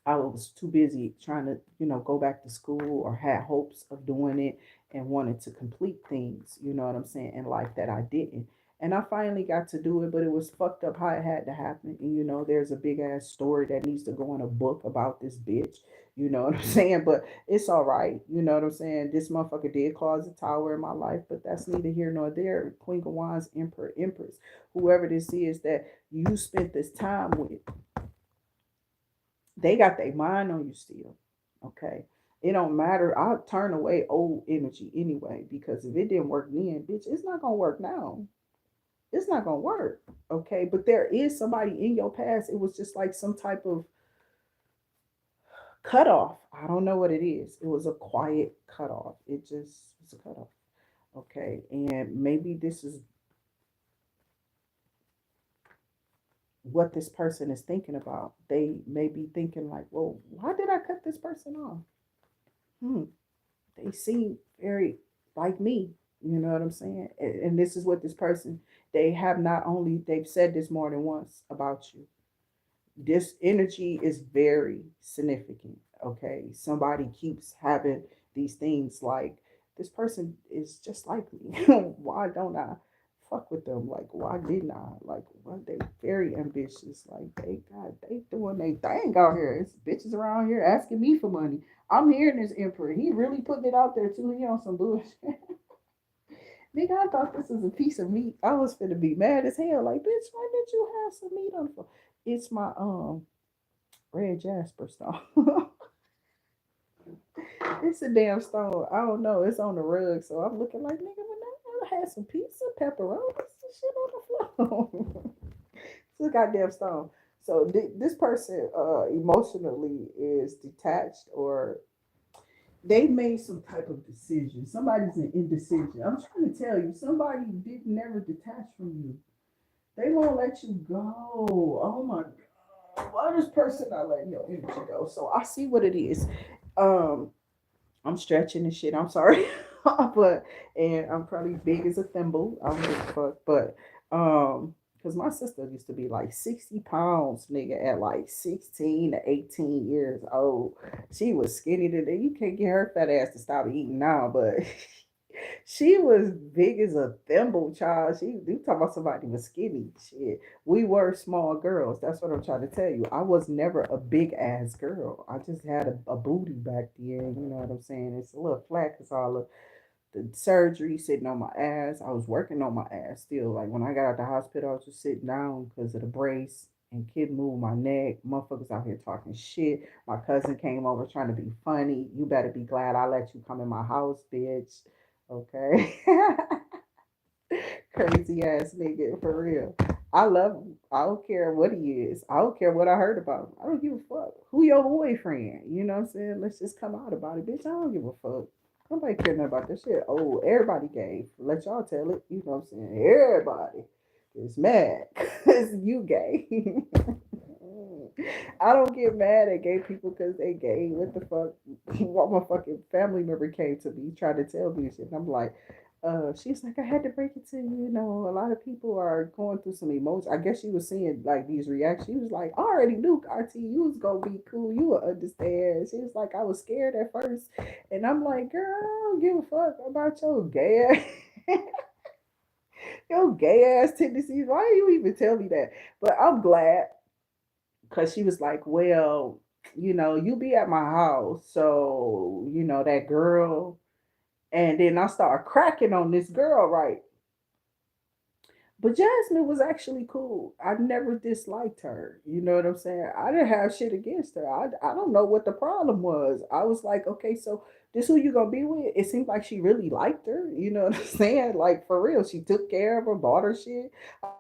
I was too busy trying to, go back to school or had hopes of doing it and wanted to complete things, you know what I'm saying, in life that I didn't. And I finally got to do it, but it was fucked up how it had to happen. And, there's a big ass story that needs to go in a book about this bitch. You know what I'm saying? But it's all right. You know what I'm saying? This motherfucker did cause a tower in my life, but that's neither here nor there. Queen of Wands, Emperor, Empress, whoever this is that you spent this time with, they got their mind on you still. Okay. It don't matter. I'll turn away old energy anyway because if it didn't work then, bitch, it's not gonna work now. It's not gonna work. Okay. But there is somebody in your past. It was just like some type of cutoff. I don't know what it is. It was a quiet cutoff. It just was a cutoff. Okay. And maybe this is what this person is thinking about. They may be thinking like, well, why did I cut this person off? Hmm, they seem very like me. You know what I'm saying? And this is what this person, they have not only, they've said this more than once about you. This energy is very significant. Okay. Somebody keeps having these things like, this person is just like me. Why don't I fuck with them? Like, why didn't I? Like, why they very ambitious? Like, they doing their thing out here. It's bitches around here asking me for money. I'm hearing this emperor. He really putting it out there too. He on some bullshit. Nigga, I thought this was a piece of meat. I was finna be mad as hell. Like, bitch, why did you have some meat on the floor? It's my red jasper stone. It's a damn stone. I don't know. It's on the rug, so I'm looking like nigga. When I had some pizza, pepperoni, some shit on the floor. It's a goddamn stone. So this person emotionally is detached, or they made some type of decision. Somebody's an indecision. I'm trying to tell you, somebody did never detach from you. They won't let you go. Oh my god. Why this person not letting your energy go? So I see what it is. Um, I'm stretching and shit. I'm sorry. But and I'm probably big as a thimble. I don't give a fuck. But because my sister used to be like 60 pounds, nigga, at like 16 to 18 years old. She was skinny today. You can't get her fat ass to stop eating now, but she was big as a thimble, child. She you talk about somebody was skinny. Shit. We were small girls. That's what I'm trying to tell you. I was never a big ass girl. I just had a booty back then. You know what I'm saying? It's a little flat because all the surgery, sitting on my ass. I was working on my ass still. Like when I got out the hospital, I was just sitting down because of the brace and kid moved my neck. Motherfuckers out here talking shit. My cousin came over trying to be funny. You better be glad I let you come in my house, bitch. Okay. Crazy ass nigga, for real. I love him. I don't care what he is. I don't care what I heard about him. I don't give a fuck. Who your boyfriend? You know what I'm saying? Let's just come out about it, bitch. I don't give a fuck. Nobody caring about this shit. Oh, everybody gay. Let y'all tell it. You know what I'm saying? Everybody is mad because you gay. I don't get mad at gay people because they gay. What the fuck? What my fucking family member came to me trying to tell me shit. And I'm like, she's like, I had to break it to you. You know, a lot of people are going through some emotions. I guess she was seeing like these reactions. She was like, I already knew RT, you was gonna be cool. You would understand. She was like, I was scared at first, and I'm like, girl, I don't give a fuck about your gay ass. Your gay ass tendencies. Why do you even tell me that? But I'm glad because she was like, well, you be at my house, so that girl. And then I started cracking on this girl, right? But Jasmine was actually cool. I never disliked her. You know what I'm saying? I didn't have shit against her. I don't know what the problem was. I was like, okay, so this who you gonna be with? It seemed like she really liked her. You know what I'm saying? Like for real, she took care of her, bought her shit.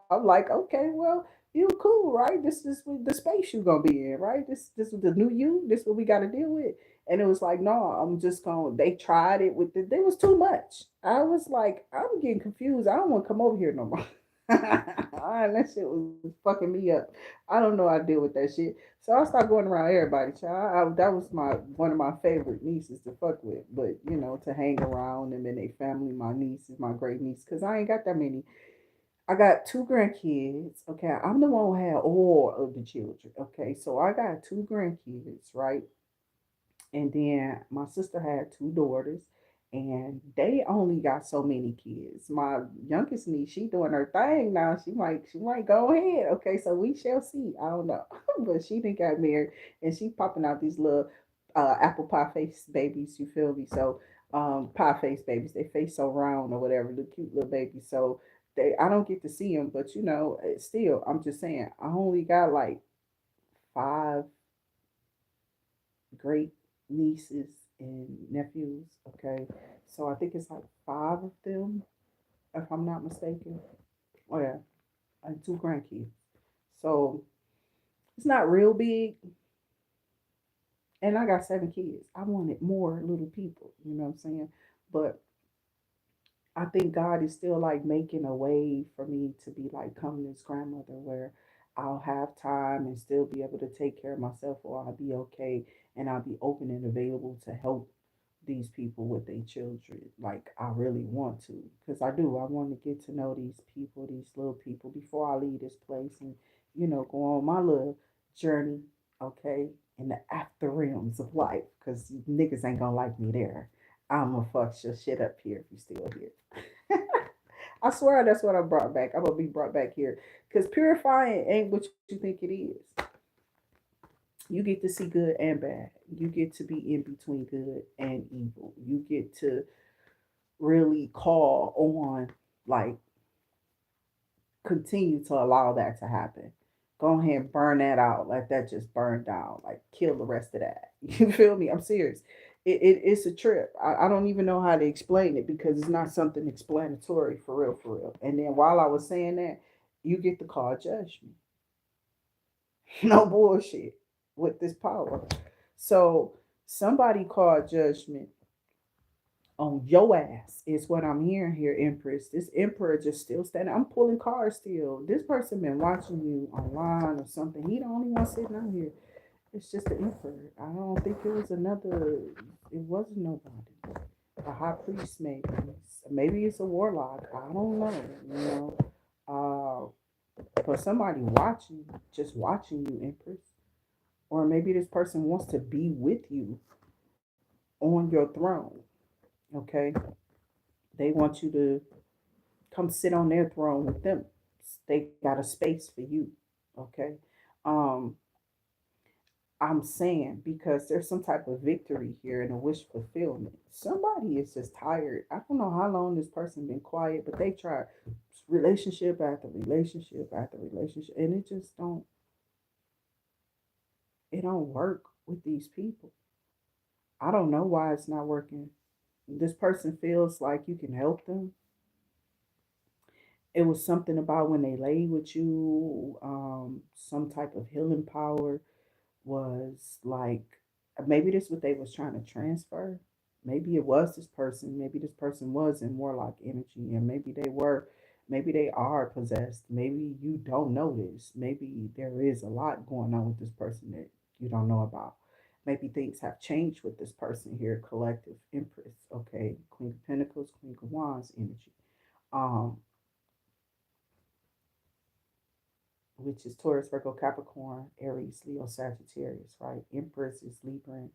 I'm like, okay, well, you cool, right? This is the space you gonna be in, right? This is the new you. This what we got to deal with. And it was like, no, I'm just going. They tried it with the. There was too much. I was like, I'm getting confused. I don't want to come over here no more. That shit was fucking me up. I don't know how to deal with that shit. So I started going around everybody, child. That was my one of my favorite nieces to fuck with. But to hang around them and their family, my nieces, my great niece, because I ain't got that many. I got two grandkids. Okay, I'm the one who had all of the children. Okay, so I got two grandkids, right? And then my sister had two daughters, and they only got so many kids. My youngest niece, she doing her thing now. She might go ahead. Okay, so we shall see. I don't know, but she didn't got married, and she popping out these little apple pie face babies. You feel me? So pie face babies. They face so round or whatever. The cute little babies. So I don't get to see them, but still, I'm just saying, I only got like five great nieces and nephews. Okay, so I think it's like five of them, if I'm not mistaken. Oh yeah, and two grandkids. So it's not real big, and I got seven kids. I wanted more little people. You know what I'm saying? But I think God is still like making a way for me to be like coming this grandmother where I'll have time and still be able to take care of myself, or I'll be okay and I'll be open and available to help these people with their children. Like I really want to, because I do. I want to get to know these people, these little people, before I leave this place and go on my little journey. Okay, in the after realms of life, because niggas ain't gonna like me there. I'm gonna fuck your shit up here if you still here. I swear that's what I brought back. I'm gonna be brought back here because purifying ain't what you think it is. You get to see good and bad. You get to be in between good and evil. You get to really call on, like, continue to allow that to happen. Go ahead and burn that out. Let that just burn down. Like, kill the rest of that. You feel me? I'm serious. It's a trip. I don't even know how to explain it because it's not something explanatory for real, for real. And then while I was saying that, you get to call judgment. No bullshit with this power. So somebody called judgment on your ass is what I'm hearing here, Empress. This Emperor just still standing. I'm pulling cards still. This person been watching you online or something. He the only one sitting out here. It's just the Emperor. I don't think it was another. It wasn't nobody. A high priest, maybe. Maybe it's a warlock. I don't know. You know. But somebody watching, just watching you, Empress. Or maybe this person wants to be with you on your throne. Okay, they want you to come sit on their throne with them. They got a space for you. Okay. Um, I'm saying because there's some type of victory here and a wish fulfillment. Somebody is just tired. I don't know how long this person been quiet, but they tried relationship after relationship after relationship, and it don't work with these people. I don't know why it's not working. This person feels like you can help them. It was something about when they lay with you, some type of healing power was like, maybe this what they was trying to transfer. Maybe it was this person. Maybe this person was in warlock energy, and maybe they are possessed. Maybe you don't know this. Maybe there is a lot going on with this person that you don't know about. Maybe things have changed with this person here, collective Empress. Okay, Queen of Pentacles, Queen of Wands energy. Um, which is Taurus, Virgo, Capricorn, Aries, Leo, Sagittarius, right? Empress is Libra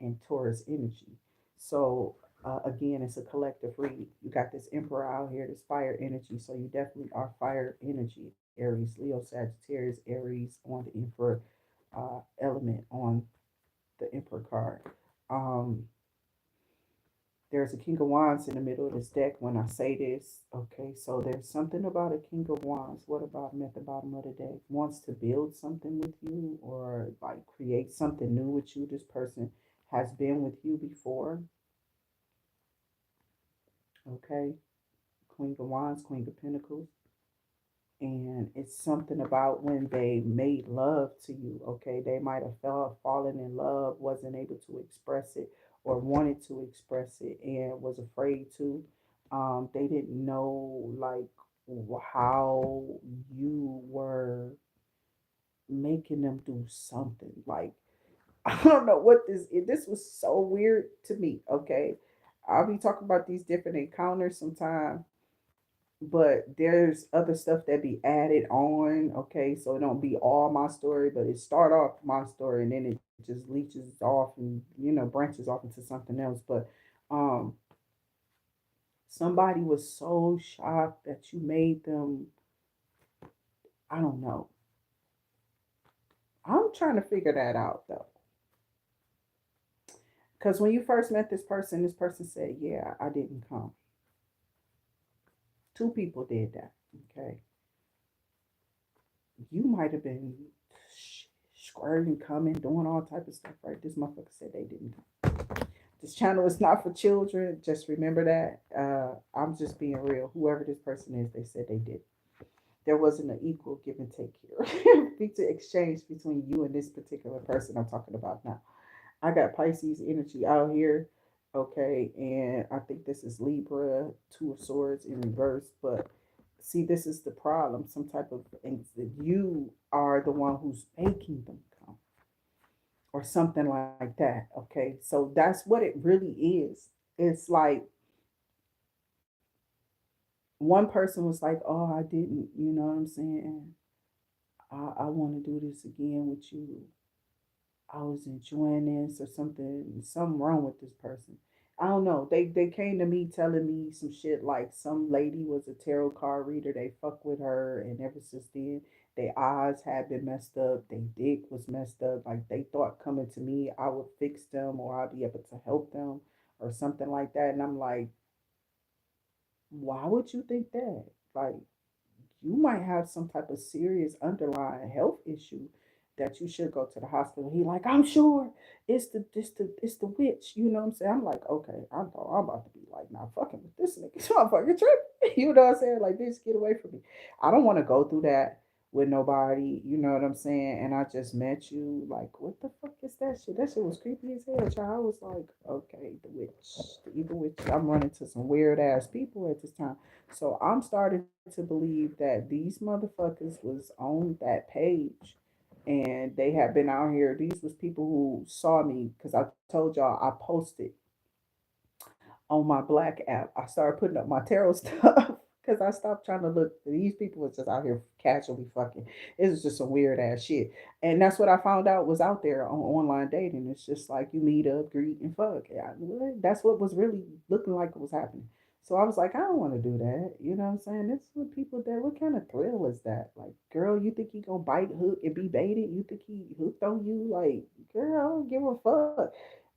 and Taurus energy. So again, it's a collective read. You got this Emperor out here, this fire energy. So you definitely are fire energy. Aries, Leo, Sagittarius, Aries on the Emperor element on the Emperor card. Um, there's a King of Wands in the middle of this deck when I say this. Okay, so there's something about a King of Wands. What about him at the bottom of the deck? Wants to build something with you or like create something new with you. This person has been with you before. Okay, Queen of Wands, Queen of Pentacles. And it's something about when they made love to you. Okay, they might have fallen in love, wasn't able to express it, or wanted to express it and was afraid to. They didn't know, like, how you were making them do something. Like, I don't know what this was so weird to me. Okay, I'll be talking about these different encounters sometime, but there's other stuff that be added on. Okay, so it don't be all my story, but it start off my story and then it just leeches off and branches off into something else. But um, somebody was so shocked that you made them. I don't know. I'm trying to figure that out though. Because when you first met this person said, "Yeah, I didn't come." Two people did that. Okay, you might have been squirting, coming, doing all type of stuff, right? This motherfucker said they didn't come. This channel is not for children. Just remember that. I'm just being real. Whoever this person is, they said they did. There wasn't an equal give and take here. To exchange between you and this particular person I'm talking about now. I got Pisces energy out here. Okay, and I think this is Libra, Two of Swords in reverse. But see, this is the problem. Some type of things that you are the one who's making them come, or something like that. Okay, so that's what it really is. It's like one person was like, "Oh, I didn't," you know what I'm saying? I want to do this again with you. I was enjoying this or something wrong with this person. I don't know. They came to me telling me some shit like some lady was a tarot card reader. They fuck with her, and ever since then, their eyes had been messed up. Their dick was messed up. Like they thought coming to me, I would fix them or I'd be able to help them or something like that. And I'm like, why would you think that? Like you might have some type of serious underlying health issue that you should go to the hospital. He like, I'm sure it's the witch. You know what I'm saying? I'm like, okay, I'm about to be like, nah, fucking with this nigga. This motherfucking trip. You know what I'm saying? Like, bitch, get away from me. I don't want to go through that with nobody. You know what I'm saying? And I just met you. Like, what the fuck is that shit? That shit was creepy as hell, child. I was like, okay, the witch, the evil witch. I'm running to some weird ass people at this time. So I'm starting to believe that these motherfuckers was on that page and they had been out here. These was people who saw me because I told y'all I posted on my black app. I started putting up my tarot stuff because I stopped trying to look. These people was just out here casually fucking. It was just some weird ass shit, and that's what I found out was out there on online dating. It's just like you meet up, greet, and fuck. Yeah, that's what was really looking like it was happening. So I was like, I don't want to do that. You know what I'm saying? That's what people do. What kind of thrill is that? Like, girl, you think he gonna bite, hook, and be baited? You think he hooked on you? Like, girl, I don't give a fuck.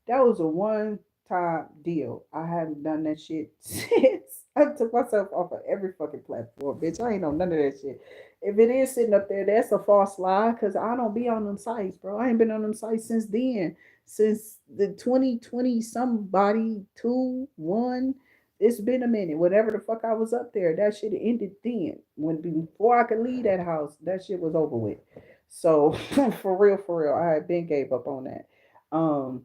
That was a one-time deal. I haven't done that shit since. I took myself off of every fucking platform, bitch. I ain't on none of that shit. If it is sitting up there, that's a false lie, cause I don't be on them sites, bro. I ain't been on them sites since then, since the 2020 somebody 2 1. It's been a minute. Whatever the fuck I was up there, that shit ended then. When before I could leave that house, that shit was over with. So for real, I had been gave up on that. Um,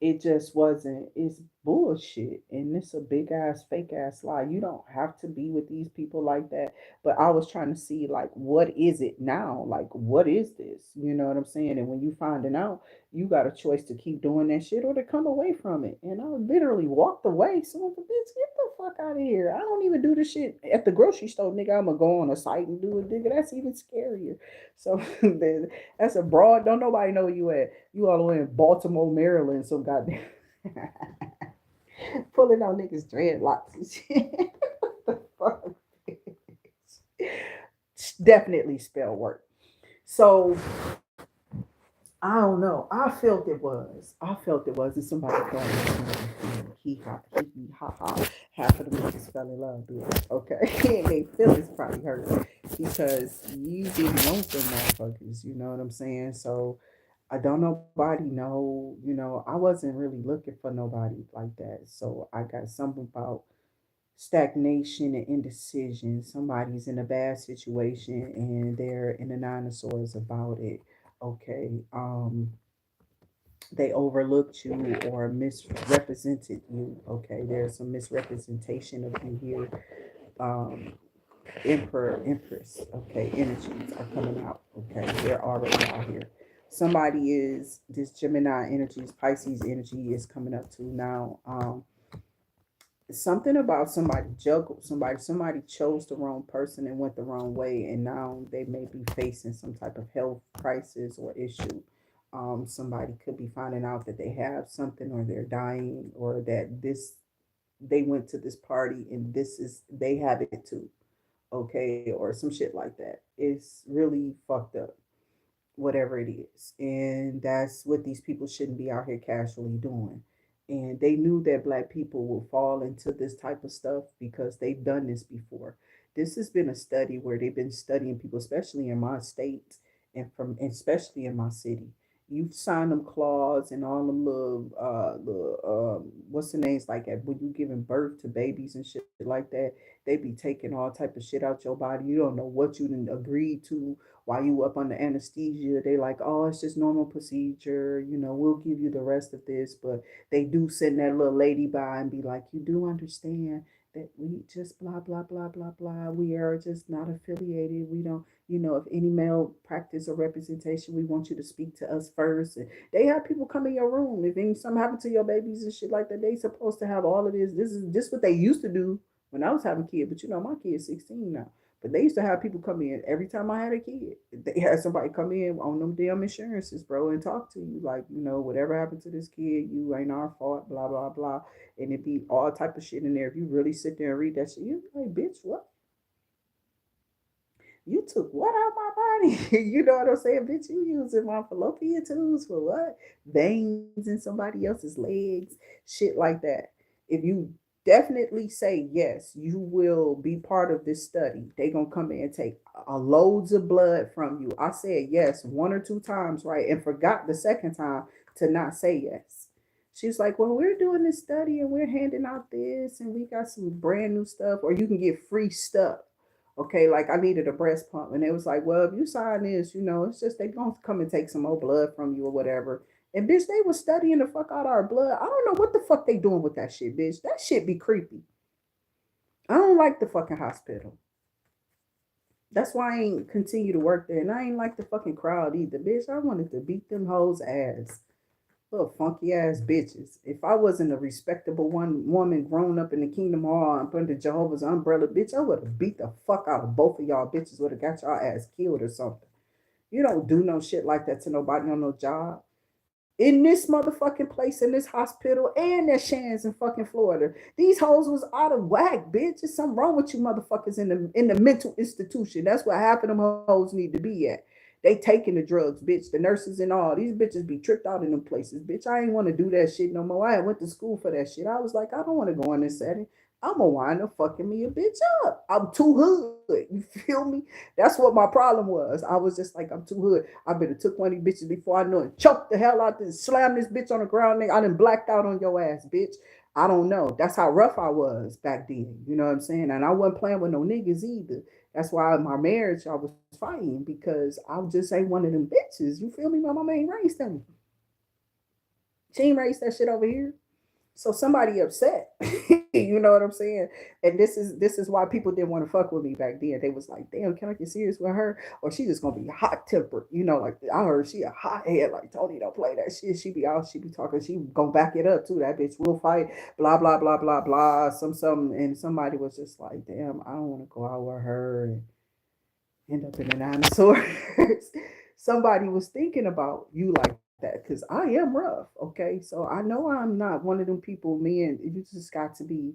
it just wasn't. It's bullshit, and it's a big ass fake ass lie. You don't have to be with these people like that. But I was trying to see like what is it now? Like what is this? You know what I'm saying? And when you finding out, you got a choice to keep doing that shit or to come away from it. And I literally walked away. So I'm like, bitch, get the fuck out of here. I don't even do this shit at the grocery store, nigga. I'm gonna go on a site and do it, nigga. That's even scarier. So that's a broad. Don't nobody know you at. You all the way in Baltimore, Maryland, some goddamn pulling out niggas dreadlocks and shit. What the fuck? Definitely spell work. So I don't know. I felt it was. I felt it was. And somebody thought it was he ha ha. Half of the niggas fell in love, bitch. Okay. And they feelings probably hurt because you didn't want them motherfuckers. You know what I'm saying? So I don't nobody know. I wasn't really looking for nobody like that. So I got something about stagnation and indecision. Somebody's in a bad situation and they're in the nine of swords about it. Okay. They overlooked you or misrepresented you. Okay, there's some misrepresentation of you here. um, emperor, empress, okay, energies are coming out. Okay, they're already out here. Somebody is this Gemini energies, Pisces energy is coming up to now. Something about somebody juggled somebody chose the wrong person and went the wrong way, and now they may be facing some type of health crisis or issue. Somebody could be finding out that they have something, or they're dying, or that this they went to this party and this is they have it too, okay, or some shit like that. It's really fucked up, whatever it is. And that's what these people shouldn't be out here casually doing. And they knew that black people will fall into this type of stuff because they've done this before. This has been a study where they've been studying people, especially in my state and especially in my city. You sign them clause and all them what's the names like that when you giving birth to babies and shit like that. They be taking all type of shit out your body. You don't know what you didn't agree to while you up under anesthesia. They like, oh, it's just normal procedure. You know, we'll give you the rest of this, but they do send that little lady by and be like, you do understand that we just blah blah blah blah blah. We are just not affiliated. We don't, if any male practice or representation, we want you to speak to us first. And they have people come in your room. If any something happened to your babies and shit like that, they supposed to have all of this. This is just what they used to do when I was having kids. But my kid's 16 now. But they used to have people come in every time I had a kid. They had somebody come in on them damn insurances, bro, and talk to you like, whatever happened to this kid, you ain't our fault, blah blah blah, and it be all type of shit in there. If you really sit there and read that shit, you like, bitch, what? You took what out my body? You know what I'm saying? Bitch, you using my fallopian tubes for what? Veins in somebody else's legs, shit like that. If you definitely say yes, you will be part of this study. They gonna come in and take loads of blood from you. I said yes one or two times, right, and forgot the second time to not say yes. She's like, well, we're doing this study and we're handing out this and we got some brand new stuff, or you can get free stuff. Okay, like I needed a breast pump, and it was like, well, if you sign this, it's just they gonna come and take some more blood from you or whatever. And bitch, they was studying the fuck out our blood. I don't know what the fuck they doing with that shit, bitch. That shit be creepy. I don't like the fucking hospital. That's why I ain't continue to work there, and I ain't like the fucking crowd either, bitch. I wanted to beat them hoes ass. Little funky ass bitches. If I wasn't a respectable woman grown up in the Kingdom Hall and under Jehovah's umbrella, bitch, I would have beat the fuck out of both of y'all bitches. Would have got y'all ass killed or something. You don't do no shit like that to nobody on no job. In this motherfucking place, in this hospital, and that Shands in fucking Florida. These hoes was out of whack, bitch. There's something wrong with you motherfuckers in the mental institution. That's where half of them hoes need to be at. They taking the drugs, bitch. The nurses and all. These bitches be tricked out in them places, bitch. I ain't want to do that shit no more. I went to school for that shit. I was like, I don't want to go in this setting. I'm gonna wind up fucking me a bitch up. I'm too hood. You feel me? That's what my problem was. I was just like, I'm too hood. I better took one of these bitches before I know it. Choked the hell out this, slammed this bitch on the ground, nigga. I done blacked out on your ass, bitch. I don't know. That's how rough I was back then. You know what I'm saying? And I wasn't playing with no niggas either. That's why in my marriage I was fighting because I just ain't one of them bitches. You feel me? My mama ain't raised them. She ain't raised that shit over here. So somebody upset. You know what I'm saying? And this is why people didn't want to fuck with me back then. They was like, damn, can I get serious with her? Or she just gonna be hot tempered. Like I heard she a hot head, like Tony don't play that shit. She be out, she be talking, she gonna back it up too. That bitch will fight, blah, blah, blah, blah, blah. Some and somebody was just like, damn, I don't wanna go out with her and end up in the dinosaurs. Somebody was thinking about you like that because I am rough. Okay, so I know I'm not one of them people, man. You just got to be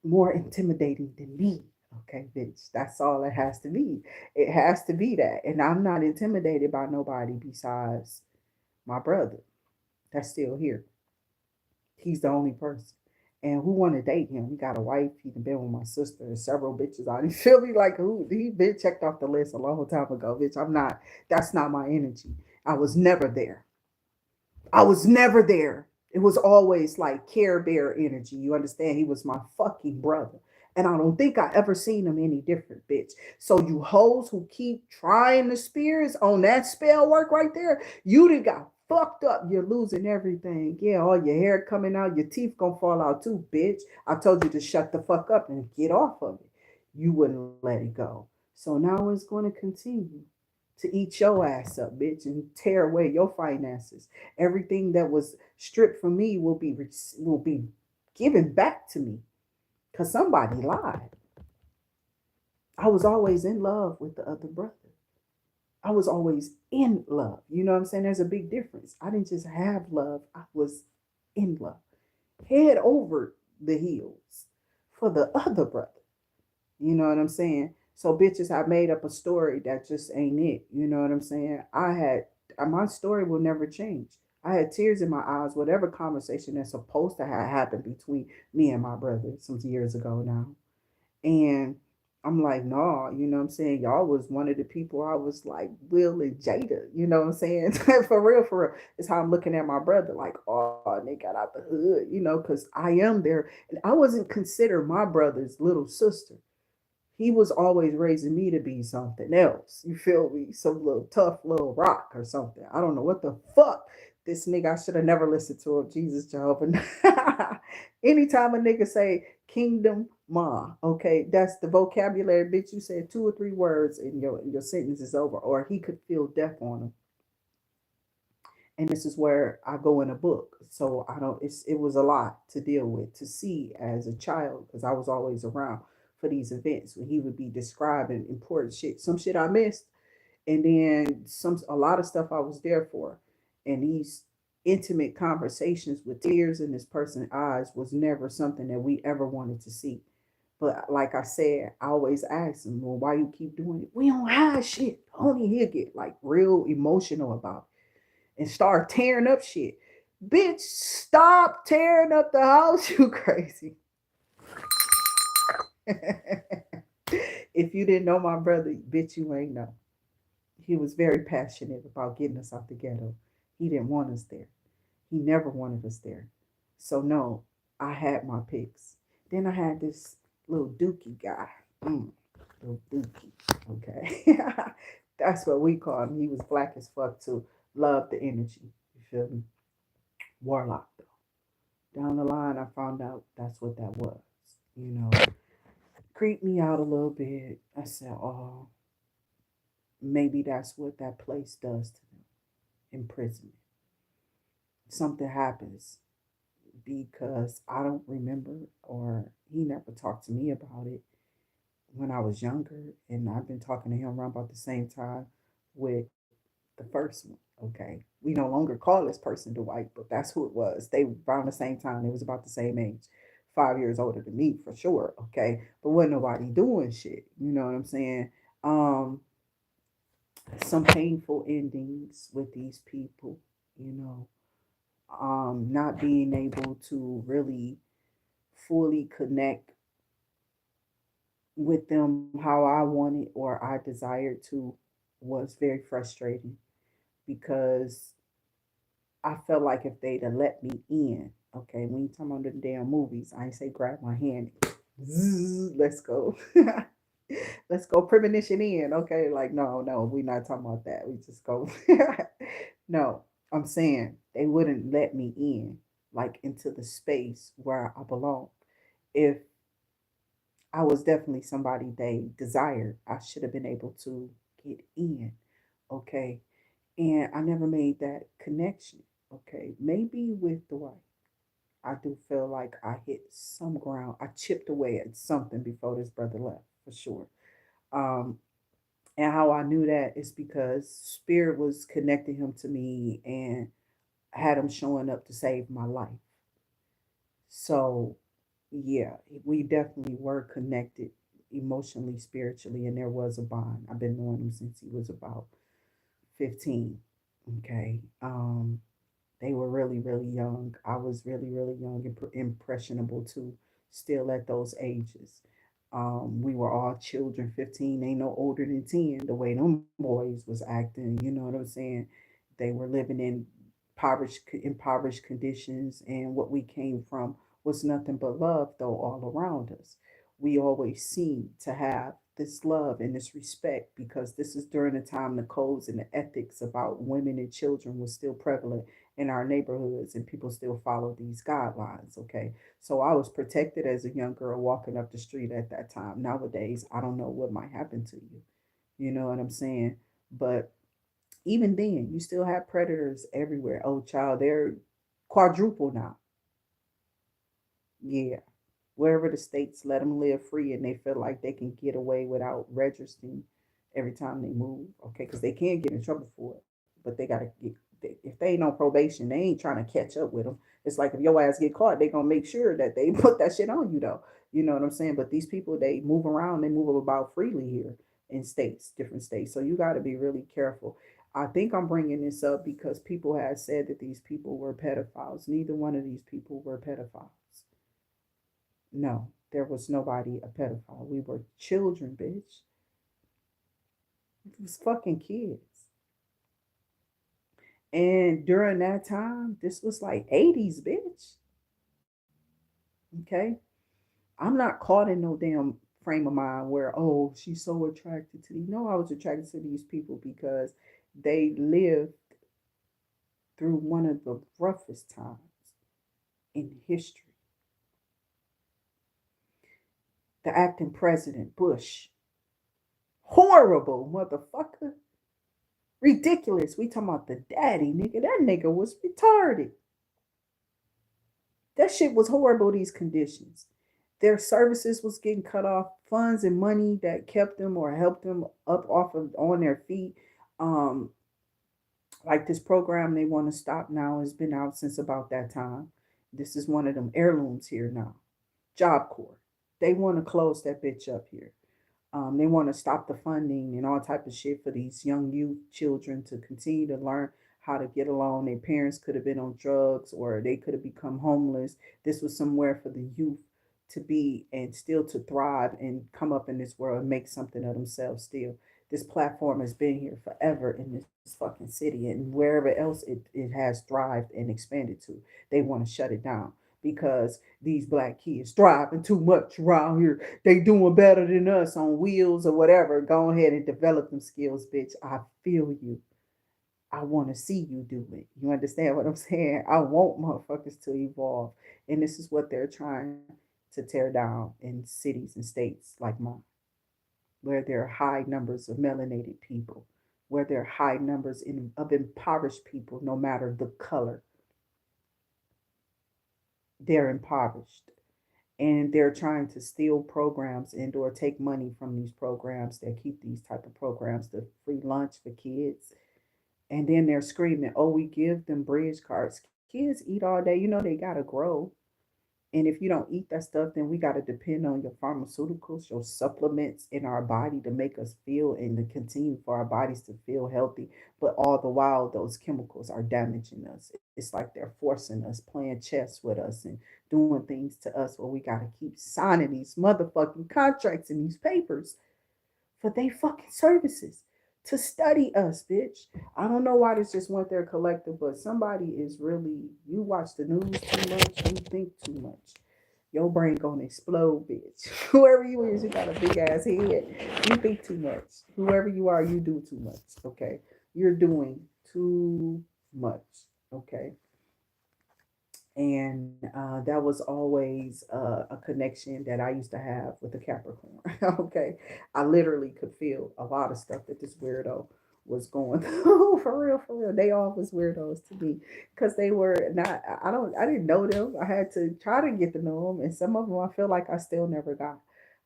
more intimidating than me. Okay, bitch. That's all it has to be. It has to be that. And I'm not intimidated by nobody besides my brother that's still here. He's the only person. And who want to date him? He got a wife. He done been with my sister and several bitches out. You feel me? Like who? He been checked off the list a long time ago, bitch. I'm not. That's not my energy. I was never there. I was never there. It was always like Care Bear energy. You understand? He was my fucking brother. And I don't think I ever seen him any different, bitch. So you hoes who keep trying the spears on that spell work right there, you done got fucked up. You're losing everything. Yeah, all your hair coming out, your teeth gonna fall out too, bitch. I told you to shut the fuck up and get off of it. You wouldn't let it go. So now it's going to continue to eat your ass up, bitch, and tear away your finances. Everything that was stripped from me will be given back to me because somebody lied. I was always in love with the other brother. I was always in love. You know what I'm saying? There's a big difference. I didn't just have love, I was in love. Head over the heels for the other brother. You know what I'm saying? So bitches, I made up a story that just ain't it. You know what I'm saying? My story will never change. I had tears in my eyes, whatever conversation that's supposed to have happened between me and my brother some years ago now. And I'm like, no, you know what I'm saying? Y'all was one of the people I was like, Will and Jada, you know what I'm saying? For real, for real. It's how I'm looking at my brother, like, oh, they got out the hood, you know, because I am there. And I wasn't considered my brother's little sister. He was always raising me to be something else. You feel me? Some little tough little rock or something. I don't know what the fuck. This nigga, I should have never listened to him. Jesus, Jehovah. Anytime a nigga say kingdom ma, okay, that's the vocabulary, bitch. You said 2 or 3 words and your sentence is over. Or he could feel death on him. And this is where I go in a book. So I don't. It was a lot to deal with to see as a child because I was always around for these events when he would be describing important shit, some shit I missed, and then a lot of stuff I was there for, and these intimate conversations with tears in this person's eyes was never something that we ever wanted to see. But like I said, I always ask him, well, why you keep doing it? We don't hide shit. Only he'll get like real emotional about it and start tearing up shit. Bitch, stop tearing up the house, you crazy. If you didn't know my brother, bitch, you ain't know. He was very passionate about getting us out the ghetto. He didn't want us there. He never wanted us there. So no, I had my picks. Then I had this little dookie guy. Little dookie. Okay. That's what we call him. He was black as fuck too. Loved the energy. You feel me? Warlock though. Down the line I found out that's what that was. You know. Creeped me out a little bit. I said, oh, maybe that's what that place does to them. Imprisonment. Something happens because I don't remember or he never talked to me about it when I was younger. And I've been talking to him around about the same time with the first one. Okay. We no longer call this person Dwight, but that's who it was. They around the same time. It was about the same age. 5 years older than me for sure. Okay. But wasn't nobody doing shit. You know what I'm saying? Um, some painful endings with these people, you know, not being able to really fully connect with them how I wanted or I desired to was very frustrating because I felt like if they'd have let me in, okay, when you talking about the damn movies, I ain't say grab my hand, let's go. Let's go premonition in. Okay, like no, no, we're not talking about that. We just go. No, I'm saying they wouldn't let me in, like into the space where I belong. If I was definitely somebody they desired, I should have been able to get in. Okay, and I never made that connection. Okay, maybe with the wife. I do feel like I hit some ground. I chipped away at something before this brother left, for sure. Um, and how I knew that is because Spirit was connecting him to me and had him showing up to save my life. So, yeah, we definitely were connected emotionally, spiritually, and there was a bond. I've been knowing him since he was about 15. Okay. They were really, really young. I was really, really young and impressionable too, still at those ages. We were all children, 15, ain't no older than 10, the way them boys was acting, you know what I'm saying? They were living in impoverished conditions, and what we came from was nothing but love, though, all around us. We always seemed to have this love and this respect, because this is during the time the codes and the ethics about women and children was still prevalent in our neighborhoods, and people still follow these guidelines. Okay, so I was protected as a young girl walking up the street at that time. Nowadays I don't know what might happen to you, you know what I'm saying? But even then you still have predators everywhere. Oh child, they're quadruple now. Yeah, wherever the states let them live free and they feel like they can get away without registering every time they move. Okay, because they can get in trouble for it, but they gotta get, if they ain't on probation, they ain't trying to catch up with them. It's like if your ass get caught, they gonna make sure that they put that shit on you though. You know what I'm saying? But these people, they move around, they move about freely here in states, different states. So you got to be really careful. I think I'm bringing this up because people have said that these people were pedophiles. Neither one of these people were pedophiles. No, there was nobody a pedophile. We were children, bitch. It was fucking kids. And during that time, this was like 80s, bitch. Okay? I'm not caught in no damn frame of mind where, oh, she's so attracted to these. No, I was attracted to these people because they lived through one of the roughest times in history. The acting president, Bush. Horrible motherfucker. Ridiculous. We talking about the daddy, nigga. That nigga was retarded. That shit was horrible, these conditions. Their services was getting cut off, funds and money that kept them or helped them up off of on their feet. Um, like this program they want to stop now has been out since about that time. This is one of them heirlooms here now. Job Corps. They want to close that bitch up here. They want to stop the funding and all type of shit for these young youth children to continue to learn how to get along. Their parents could have been on drugs or they could have become homeless. This was somewhere for the youth to be and still to thrive and come up in this world and make something of themselves still. This platform has been here forever in this fucking city, and wherever else it has thrived and expanded to, they want to shut it down because these black kids thriving too much around here. They doing better than us on wheels or whatever. Go ahead and develop them skills, bitch. I feel you. I want to see you do it. You understand what I'm saying? I want motherfuckers to evolve. And this is what they're trying to tear down in cities and states like mine, where there are high numbers of melanated people, where there are high numbers of impoverished people, no matter the color. They're impoverished. And they're trying to steal programs and or take money from these programs that keep these type of programs, the free lunch for kids. And then they're screaming, oh, we give them bridge cards. Kids eat all day, you know they gotta grow. And if you don't eat that stuff, then we gotta depend on your pharmaceuticals, your supplements in our body to make us feel and to continue for our bodies to feel healthy. But all the while those chemicals are damaging us. It's like they're forcing us, playing chess with us and doing things to us where we gotta keep signing these motherfucking contracts and these papers for they fucking services to study us, bitch. I don't know why this just went there collective, but somebody is really, you watch the news too much, you think too much. Your brain gonna explode, bitch. Whoever you is, you got a big ass head. You think too much. Whoever you are, you do too much. Okay, you're doing too much. Okay, and that was always a connection that I used to have with the Capricorn. Okay, I literally could feel a lot of stuff that this weirdo was going through. For real, for real. They all was weirdos to me because they were not. I didn't know them. I had to try to get to know them, and some of them I feel like I still never got.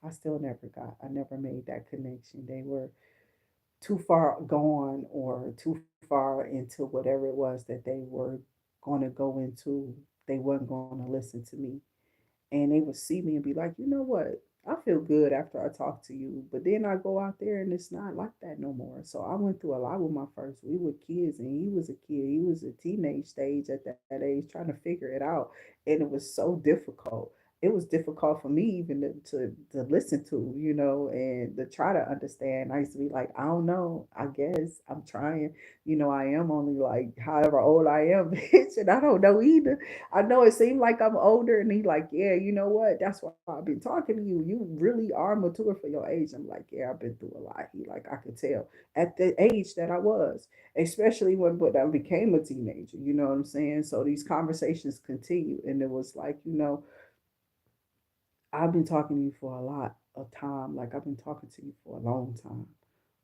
I still never got. I never made that connection. They were too far gone or too far into whatever it was that they were going to go into. They wasn't going to listen to me, and they would see me and be like, you know what? I feel good after I talk to you, but then I go out there and it's not like that no more. So I went through a lot with my first. We were kids, and he was a kid. He was a teenage stage at that age, trying to figure it out, and it was so difficult. it was difficult for me even to listen to, and to try to understand. I used to be like, I don't know. I guess I'm trying. I am only like however old I am, bitch, and I don't know either. I know it seemed like I'm older, and he like, yeah, you know what? That's why I've been talking to you. You really are mature for your age. I'm like, yeah, I've been through a lot. He like, I could tell at the age that I was, especially when I became a teenager. You know what I'm saying? So these conversations continue, and it was like, I've been talking to you for a lot of time. Like I've been talking to you for a long time.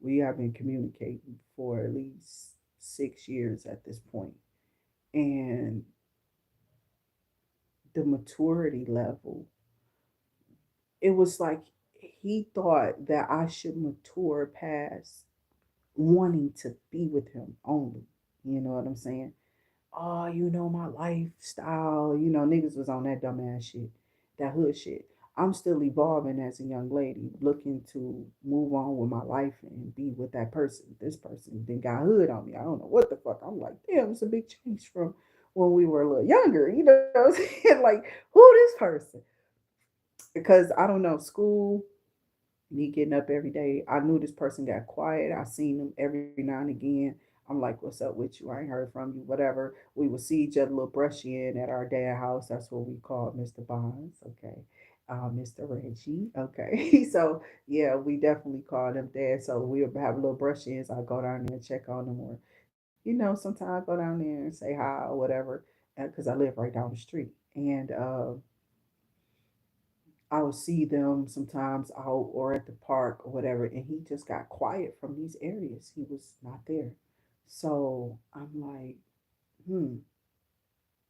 We have been communicating for at least 6 years at this point. And the maturity level, it was like he thought that I should mature past wanting to be with him only. You know what I'm saying? Oh, my lifestyle. Niggas was on that dumbass shit, that hood shit. I'm still evolving as a young lady, looking to move on with my life and be with that person. This person then got hood on me. I don't know what the fuck. I'm like, damn, it's a big change from when we were a little younger. You know what I'm saying? Like, who this person? Because I don't know, school, me getting up every day. I knew this person got quiet. I seen them every now and again. I'm like, what's up with you? I ain't heard from you, whatever. We would see each other a little brush in at our dad house. That's what we called Mr. Bonds, okay. Mr. Reggie, okay. So yeah, we definitely called him dad. So we would have a little brush ins. I go down there and check on them, or sometimes I go down there and say hi or whatever, because I live right down the street. And I would see them sometimes out or at the park or whatever, and he just got quiet from these areas. He was not there. So I'm like, hmm,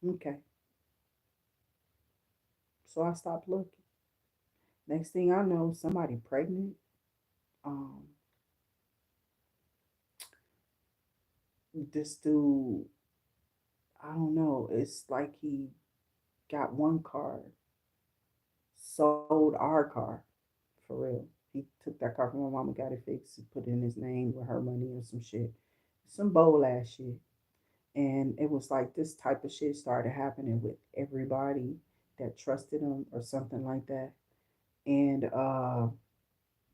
okay. So I stopped looking. Next thing I know, somebody pregnant. Um, this dude, I don't know. It's like he got one car, sold our car, for real. He took that car from my mama, got it fixed, and put it in his name with her money or some shit, some bold ass shit. And it was like this type of shit started happening with everybody that trusted him or something like that. And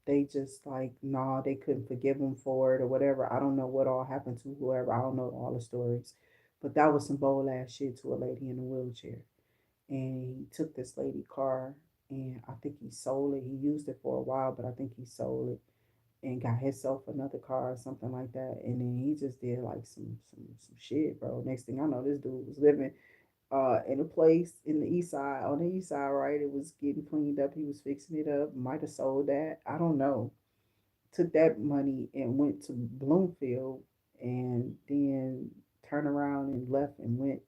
they just like, nah, they couldn't forgive him for it or whatever. I don't know what all happened to whoever. I don't know all the stories. But that was some bold ass shit to a lady in a wheelchair. And he took this lady car, and I think he sold it. He used it for a while, but I think he sold it and got himself another car or something like that. And then he just did like some shit, bro. Next thing I know, this dude was living in a place in the east side, on the east side, right? It was getting cleaned up. He was fixing it up. Might have sold that. I don't know. Took that money and went to Bloomfield, and then turned around and left and went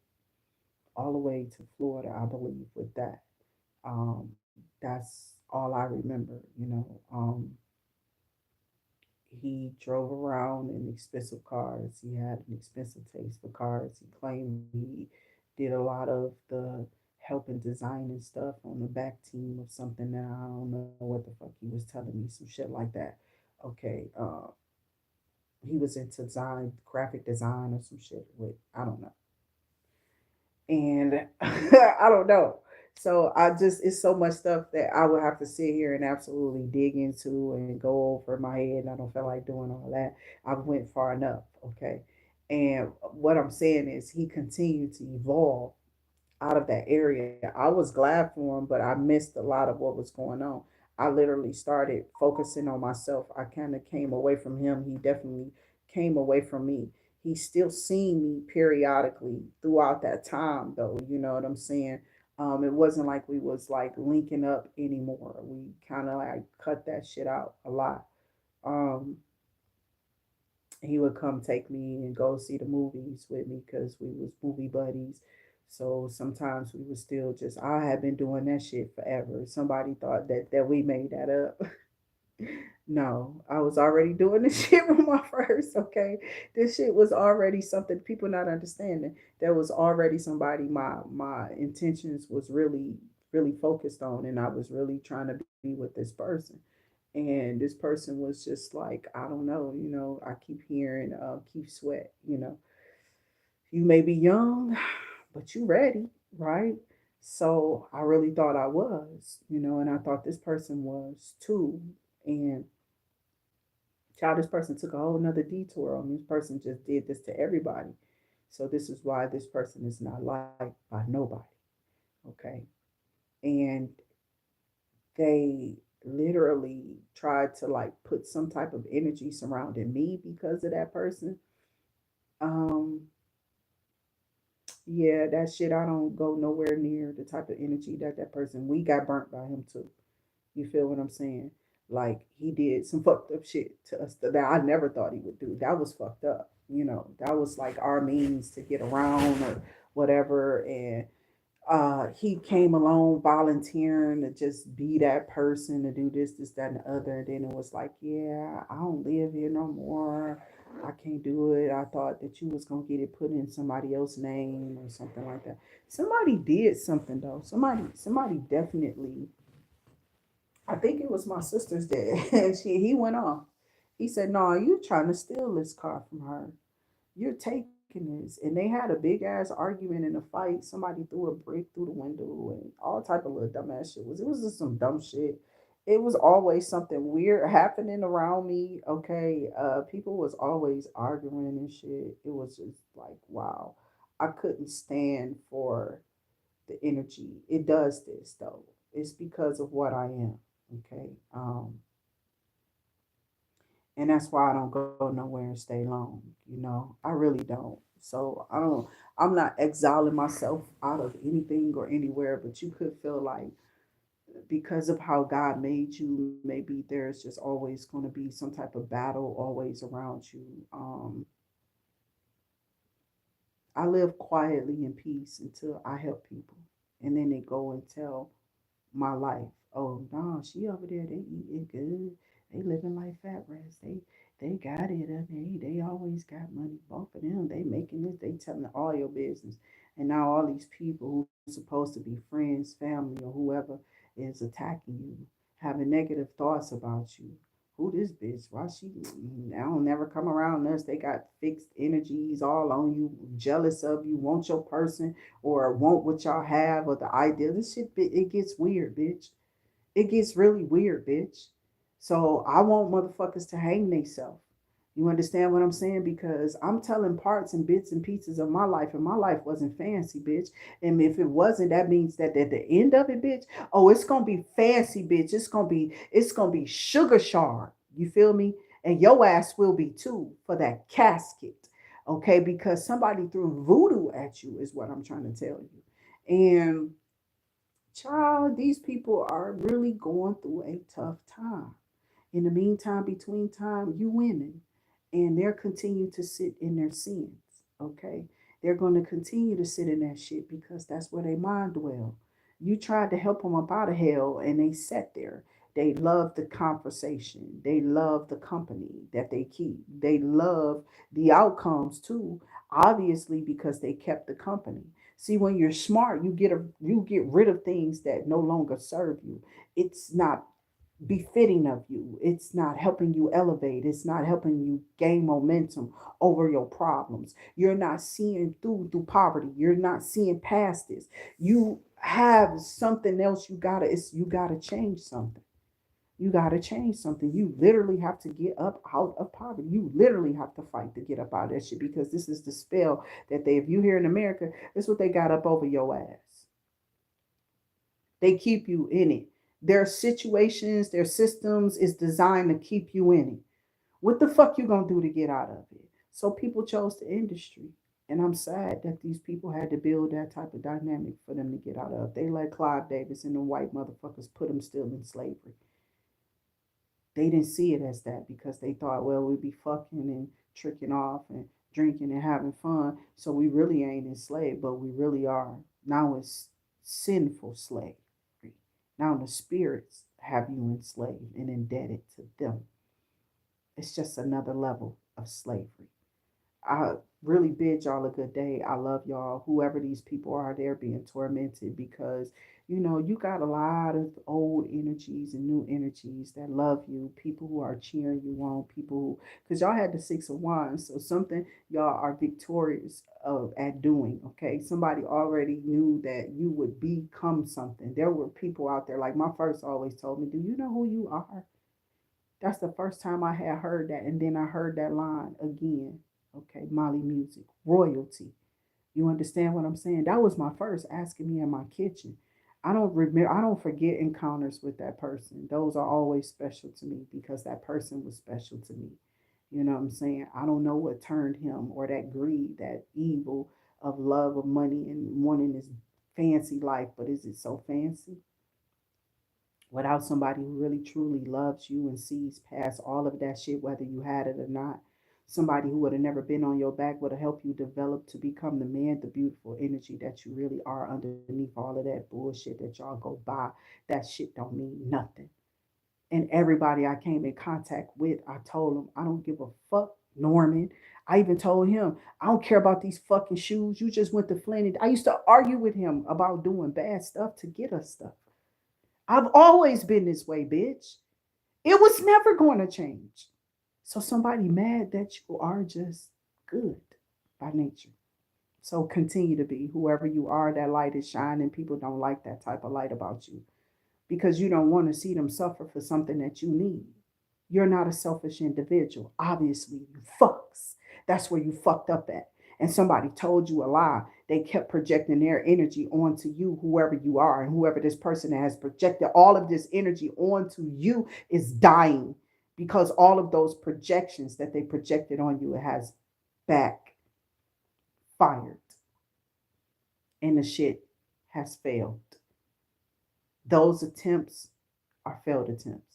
all the way to Florida, I believe, with that. That's all I remember, he drove around in expensive cars. He had an expensive taste for cars. He claimed he did a lot of the helping design and stuff on the back team of something that I don't know what the fuck he was telling me, some shit like that. Okay, he was into design, graphic design or some shit with, I don't know. And I don't know. So I just, it's so much stuff that I would have to sit here and absolutely dig into and go over my head. And I don't feel like doing all that. I went far enough, okay. And what I'm saying is he continued to evolve out of that area. I was glad for him, but I missed a lot of what was going on. I literally started focusing on myself. I kind of came away from him. He definitely came away from me. He still seen me periodically throughout that time, though. You know what I'm saying? It wasn't like we was like linking up anymore. We kind of like cut that shit out a lot. Um, he would come take me and go see the movies with me because we was movie buddies. So sometimes we was still just, I had been doing that shit forever. Somebody thought that we made that up. No, I was already doing this shit with my first, okay? This shit was already something people not understanding. There was already somebody my intentions was really focused on, and I was really trying to be with this person. And this person was just like, I don't know, I keep hearing keep sweat, you may be young, but you ready, right? So I really thought I was, and I thought this person was too. And child, this person took a whole nother detour on me. This person just did this to everybody. So this is why this person is not liked by nobody. Okay. And they literally tried to like put some type of energy surrounding me because of that person. Um, yeah, that shit, I don't go nowhere near the type of energy that that person, we got burnt by him too. You feel what I'm saying? Like he did some fucked up shit to us that I never thought he would do. That was fucked up. That was like our means to get around or whatever. And he came along volunteering to just be that person to do this, this, that, and the other. And then it was like, yeah, I don't live here no more. I can't do it. I thought that you was gonna get it put in somebody else's name or something like that. Somebody did something though. Somebody definitely. I think it was my sister's dad. And he went off. He said, "No, you trying to steal this car from her. You're taking this." And they had a big ass argument in a fight. Somebody threw a brick through the window and all type of little dumbass shit. It was just some dumb shit. It was always something weird happening around me. Okay. People was always arguing and shit. It was just like, wow. I couldn't stand for the energy. It does this though. It's because of what I am. Okay. And that's why I don't go nowhere and stay long. I really don't. So I'm not exiling myself out of anything or anywhere, but you could feel like because of how God made you, maybe there's just always going to be some type of battle always around you. I live quietly in peace until I help people, and then they go and tell my life. Oh no, she over there, they eating good. They living like fat rats. They got it. They always got money. Both of them, they making this. They telling all your business. And now all these people who supposed to be friends, family, or whoever is attacking you, having negative thoughts about you. Who this bitch? Why she? I don't never come around us. They got fixed energies all on you, jealous of you, want your person, or want what y'all have, or the idea. This shit, it gets weird, bitch. It gets really weird, bitch. So I want motherfuckers to hang themselves. You understand what I'm saying? Because I'm telling parts and bits and pieces of my life, and my life wasn't fancy, bitch. And if it wasn't, that means that at the end of it, bitch, oh, it's gonna be fancy, bitch. It's gonna be sugar shard. You feel me? And your ass will be too for that casket. Okay, because somebody threw voodoo at you is what I'm trying to tell you. And child, these people are really going through a tough time. In the meantime, between time, you women, and they're continue to sit in their sins. Okay, they're going to continue to sit in that shit because that's where they mind dwell. You tried to help them up out of hell, and they sat there. They love the conversation. They love the company that they keep. They love the outcomes too, obviously because they kept the company. See, when you're smart, you get rid of things that no longer serve you. It's not befitting of you. It's not helping you elevate. It's not helping you gain momentum over your problems. You're not seeing through poverty. You're not seeing past this. You have something else you gotta change something. You got to change something. You literally have to get up out of poverty. You literally have to fight to get up out of that shit because this is the spell that if you here in America, this is what they got up over your ass. They keep you in it. Their situations, their systems is designed to keep you in it. What the fuck you gonna do to get out of it? So people chose the industry. And I'm sad that these people had to build that type of dynamic for them to get out of. They let Clive Davis and the white motherfuckers put them still in slavery. They didn't see it as that because they thought, well, we'd be fucking and tricking off and drinking and having fun. So we really ain't enslaved, but we really are. Now it's sinful slavery. Now the spirits have you enslaved and indebted to them. It's just another level of slavery. I really bid y'all a good day. I love y'all. Whoever these people are, they're being tormented because, you got a lot of old energies and new energies that love you, people who are cheering you on, people who, because y'all had the Six of Wands, so something y'all are victorious of at doing, okay? Somebody already knew that you would become something. There were people out there, like my first always told me, do you know who you are? That's the first time I had heard that. And then I heard that line again. Okay, Molly Music, royalty. You understand what I'm saying? That was my first asking me in my kitchen. I don't remember, I don't forget encounters with that person. Those are always special to me because that person was special to me. You know what I'm saying? I don't know what turned him or that greed, that evil of love of money and wanting this fancy life, but is it so fancy? Without somebody who really truly loves you and sees past all of that shit, whether you had it or not. Somebody who would have never been on your back would have helped you develop to become the man, the beautiful energy that you really are underneath all of that bullshit that y'all go by. That shit don't mean nothing. And everybody I came in contact with, I told them, I don't give a fuck, Norman. I even told him, I don't care about these fucking shoes. You just went to Flynn. I used to argue with him about doing bad stuff to get us stuff. I've always been this way, bitch. It was never going to change. So somebody mad that you are just good by nature. So continue to be whoever you are. That light is shining. People don't like that type of light about you because you don't want to see them suffer for something that you need. You're not a selfish individual. Obviously, you fucks. That's where you fucked up at. And somebody told you a lie. They kept projecting their energy onto you, whoever you are, and whoever this person has projected all of this energy onto you is dying because all of those projections that they projected on you has backfired and the shit has failed. Those attempts are failed attempts.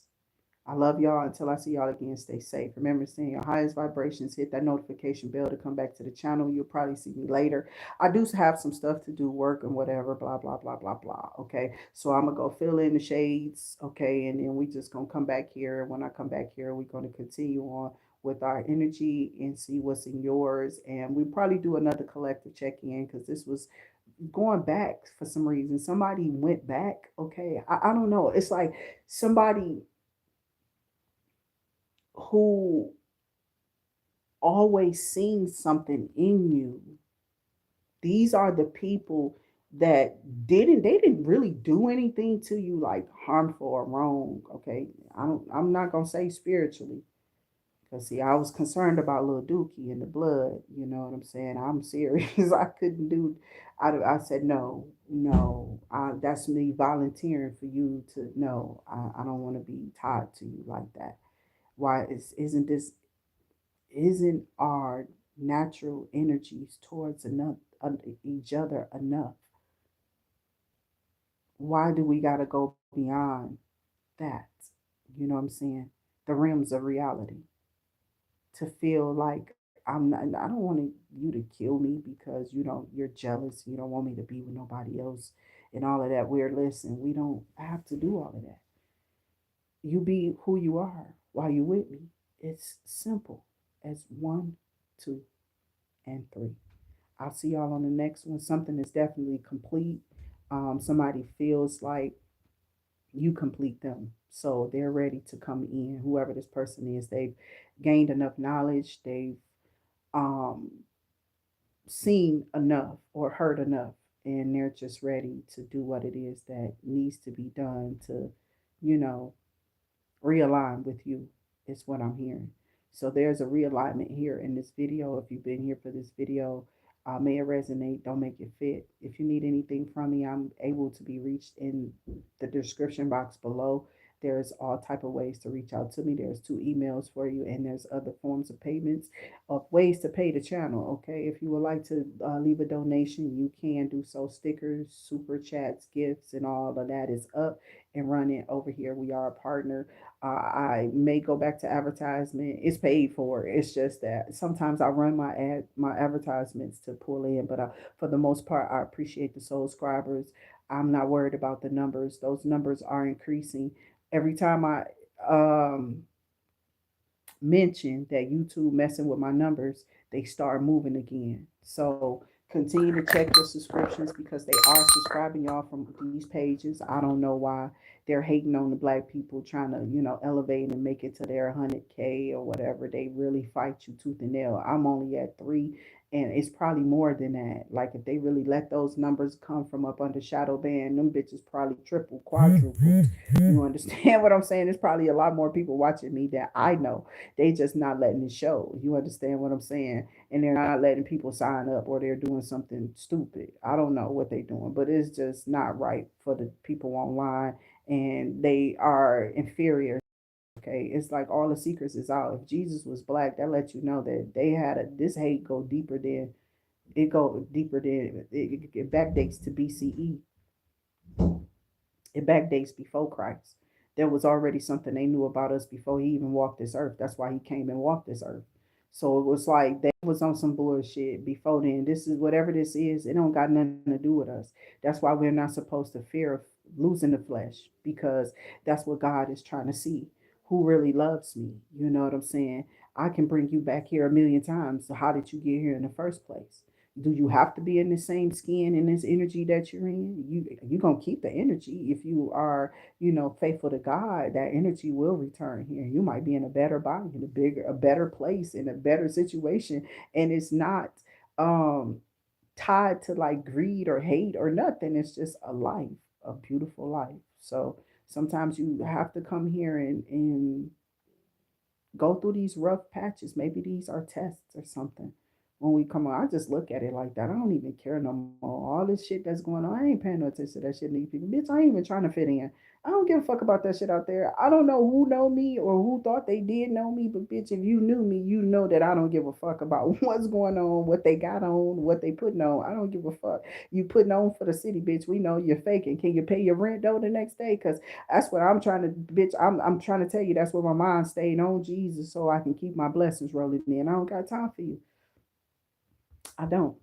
I love y'all. Until I see y'all again, stay safe. Remember, stay in your highest vibrations. Hit that notification bell to come back to the channel. You'll probably see me later. I do have some stuff to do, work and whatever, blah, blah, blah, blah, blah. Okay. So I'm going to go fill in the shades. Okay. And then we just going to come back here. And when I come back here, we're going to continue on with our energy and see what's in yours. And we probably do another collective check in because this was going back for some reason. Somebody went back. Okay. I don't know. It's like somebody who always seeing something in you. These are the people that they didn't really do anything to you like harmful or wrong. Okay. I'm not gonna say spiritually. Cause see, I was concerned about little Dookie and the blood, you know what I'm saying? I'm serious. I couldn't do I said no, no. That's me volunteering for you to know. I don't want to be tied to you like that. Why isn't our natural energies towards each other enough? Why do we got to go beyond that? You know what I'm saying? The realms of reality to feel like I don't want you to kill me because you're jealous. You don't want me to be with nobody else and all of that weird. Listen, we don't have to do all of that. You be who you are while you with me. It's simple as one, two, and three. I'll see y'all on the next one. Something is definitely complete. Somebody feels like you complete them. So they're ready to come in. Whoever this person is, they've gained enough knowledge. They've um, seen enough or heard enough. And they're just ready to do what it is that needs to be done to, you know, realign with you, is what I'm hearing. So there's a realignment here in this video. If you've been here for this video, may it resonate, don't make it fit. If you need anything from me, I'm able to be reached in the description box below. There's all type of ways to reach out to me. There's 2 emails for you, and there's other forms of payments of ways to pay the channel. Okay, if you would like to leave a donation, you can do so. Stickers, super chats, gifts, and all of that is up and running over here. We are a partner. I may go back to advertisement. It's paid for. It's just that sometimes I run my advertisements to pull in, but for the most part, I appreciate the subscribers. I'm not worried about the numbers. Those numbers are increasing every time I um mention that YouTube messing with my numbers, they start moving again. So continue to check your subscriptions because they are subscribing y'all from these pages. I don't know why they're hating on the black people trying to, elevate and make it to their 100K or whatever. They really fight you tooth and nail. I'm only at three, and it's probably more than that. Like if they really let those numbers come from up under shadow band, them bitches probably triple, quadruple. You understand what I'm saying? There's probably a lot more people watching me that I know. They just not letting it show. You understand what I'm saying? And they're not letting people sign up, or they're doing something stupid. I don't know what they're doing, but it's just not right for the people online, and they are inferior. Okay, it's like all the secrets is out. If Jesus was black, that lets you know that they had this hate go deeper than it backdates to BCE. It backdates before Christ. There was already something they knew about us before he even walked this earth. That's why he came and walked this earth. So it was like they was on some bullshit before then. This is whatever this is. It don't got nothing to do with us. That's why we're not supposed to fear of losing the flesh, because that's what God is trying to see. Who really loves me? You know what I'm saying? I can bring you back here a million times. So how did you get here in the first place? Do you have to be in the same skin and this energy that you're in? You gonna keep the energy if you are, faithful to God. That energy will return here. You might be in a better body, in a better place, in a better situation, and it's not um tied to like greed or hate or nothing. It's just a life, a beautiful life. So sometimes you have to come here and go through these rough patches. Maybe these are tests or something. When we come on, I just look at it like that. I don't even care no more. All this shit that's going on, I ain't paying no attention to that shit. These people, bitch, I ain't even trying to fit in. I don't give a fuck about that shit out there. I don't know who know me or who thought they did know me, but bitch, if you knew me, you know that I don't give a fuck about what's going on, what they got on, what they putting on. I don't give a fuck. You putting on for the city, bitch. We know you're faking. Can you pay your rent though the next day? Cause that's what I'm trying to, bitch. I'm trying to tell you that's where my mind stayed on Jesus, so I can keep my blessings rolling in. I don't got time for you. I don't.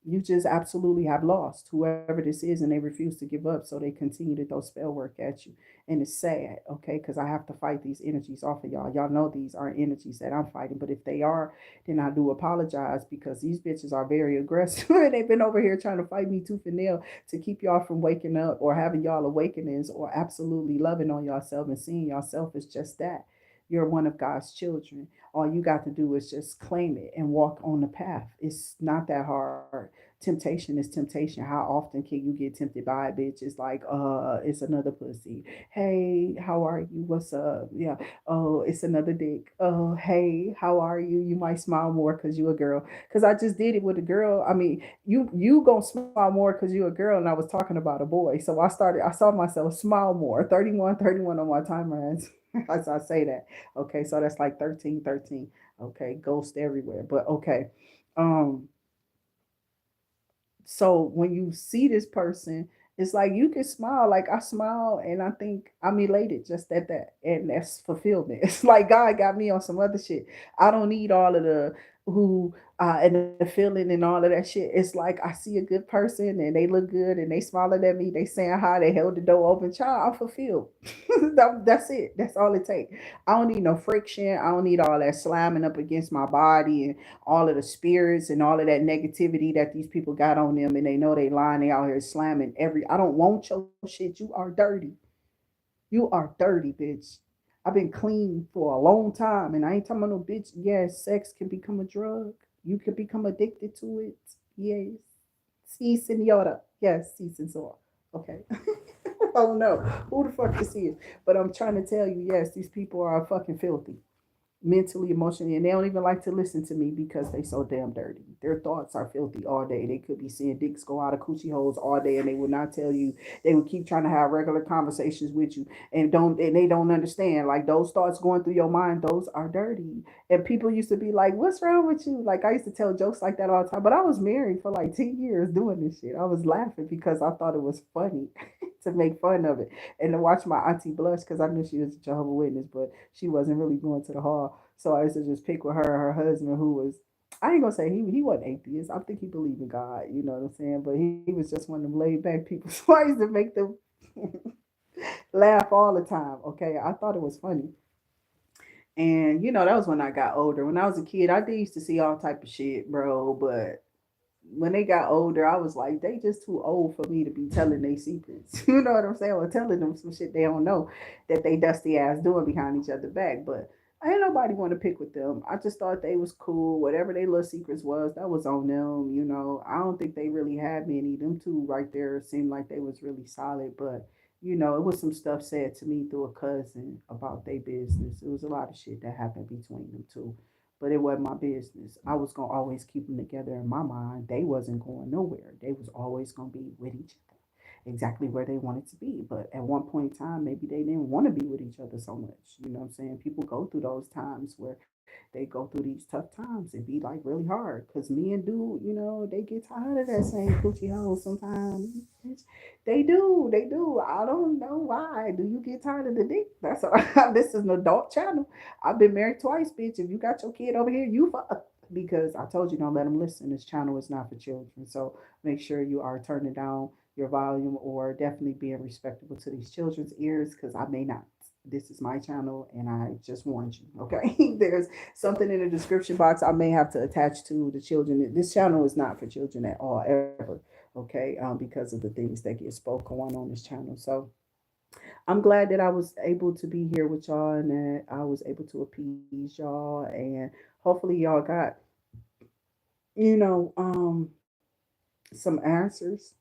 You just absolutely have lost whoever this is, and they refuse to give up. So they continue to throw spell work at you, and it's sad, okay? Because I have to fight these energies off of y'all. Y'all know these aren't energies that I'm fighting, but if they are, then I do apologize because these bitches are very aggressive. And they've been over here trying to fight me tooth and nail to keep y'all from waking up or having y'all awakenings or absolutely loving on yourself and seeing yourself as just that. You're one of God's children. All you got to do is just claim it and walk on the path. It's not that hard. Temptation is temptation. How often can you get tempted by a bitch? It's like, it's another pussy. Hey, how are you? What's up? Yeah. Oh, it's another dick. Oh, hey, how are you? You might smile more because you a girl. Because I just did it with a girl. I mean, you gonna smile more because you a girl, and I was talking about a boy. So I saw myself smile more. 31, 31 on my timer. As I say that. Okay, so that's like 13, 13. Okay, ghost everywhere. But okay. Um, so when you see this person, it's like you can smile. Like I smile and I think I'm elated just at that. And that's fulfillment. It's like God got me on some other shit. I don't need all of the who and the feeling and all of that shit. It's like I see a good person and they look good and they smiling at me, they saying hi, they held the door open. Child, I'm fulfilled. That's it. That's all it takes. I don't need no friction. I don't need all that slamming up against my body and all of the spirits and all of that negativity that these people got on them, and they know they lying, they out here slamming I don't want your shit. You are dirty. You are dirty, bitch. I've been clean for a long time, and I ain't talking about no bitch. Yes, sex can become a drug. You can become addicted to it. Yes. Si, senora. Yes, si, senora. Okay. Oh no. Who the fuck this is? But I'm trying to tell you, yes, these people are fucking filthy mentally, emotionally, and they don't even like to listen to me because they so damn dirty. Their thoughts are filthy all day. They could be seeing dicks go out of coochie holes all day, and they would not tell you. They would keep trying to have regular conversations with you, and they don't understand. Like those thoughts going through your mind, those are dirty. And people used to be like, "What's wrong with you?" Like I used to tell jokes like that all the time. But I was married for like 10 years doing this shit. I was laughing because I thought it was funny to make fun of it and to watch my auntie blush because I knew she was a Jehovah's Witness, but she wasn't really going to the hall. So I used to just pick with her husband, who was, I ain't gonna say he wasn't atheist. I think he believed in God, you know what I'm saying? But he was just one of them laid back people. So I used to make them laugh all the time. Okay. I thought it was funny. And that was when I got older. When I was a kid, I did used to see all type of shit, bro. But when they got older, I was like, they just too old for me to be telling their secrets. You know what I'm saying? Or telling them some shit they don't know that they dusty ass doing behind each other back. But ain't nobody want to pick with them. I just thought they was cool. Whatever they little secrets was, that was on them. I don't think they really had many. Them two right there seemed like they was really solid. But it was some stuff said to me through a cousin about their business. It was a lot of shit that happened between them two, but it wasn't my business. I was gonna always keep them together in my mind. They wasn't going nowhere. They was always gonna be with each other, exactly where they wanted to be. But at one point in time, maybe they didn't want to be with each other so much. You know what I'm saying? People go through those times where they go through these tough times and be like really hard. Cause me and dude, they get tired of that same coochie hole sometimes. They do, they do. I don't know why. Do you get tired of the dick? That's this is an adult channel. I've been married twice, bitch. If you got your kid over here, you fuck. Because I told you don't let them listen. This channel is not for children. So make sure you are turning down your volume or definitely being respectful to these children's ears because I may not. This is my channel and I just warned you. Okay. There's something in the description box I may have to attach to the children. This channel is not for children at all, ever. Okay. Because of the things that get spoken on this channel. So I'm glad that I was able to be here with y'all and that I was able to appease y'all and hopefully y'all got, you know, um, some answers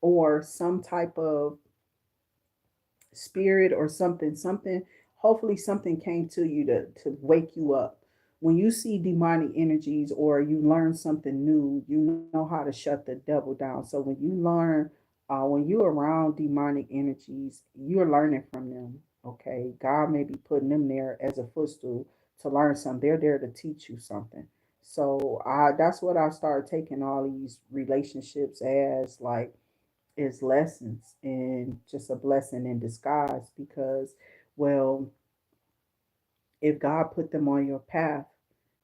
or some type of spirit or something. Hopefully something came to you to wake you up. When you see demonic energies or you learn something new, you know how to shut the devil down. So when you're around demonic energies, you're learning from them. Okay, God may be putting them there as a footstool to learn something. They're there to teach you something. So that's what I started taking all these relationships as, like, is lessons and just a blessing in disguise because, well, if God put them on your path,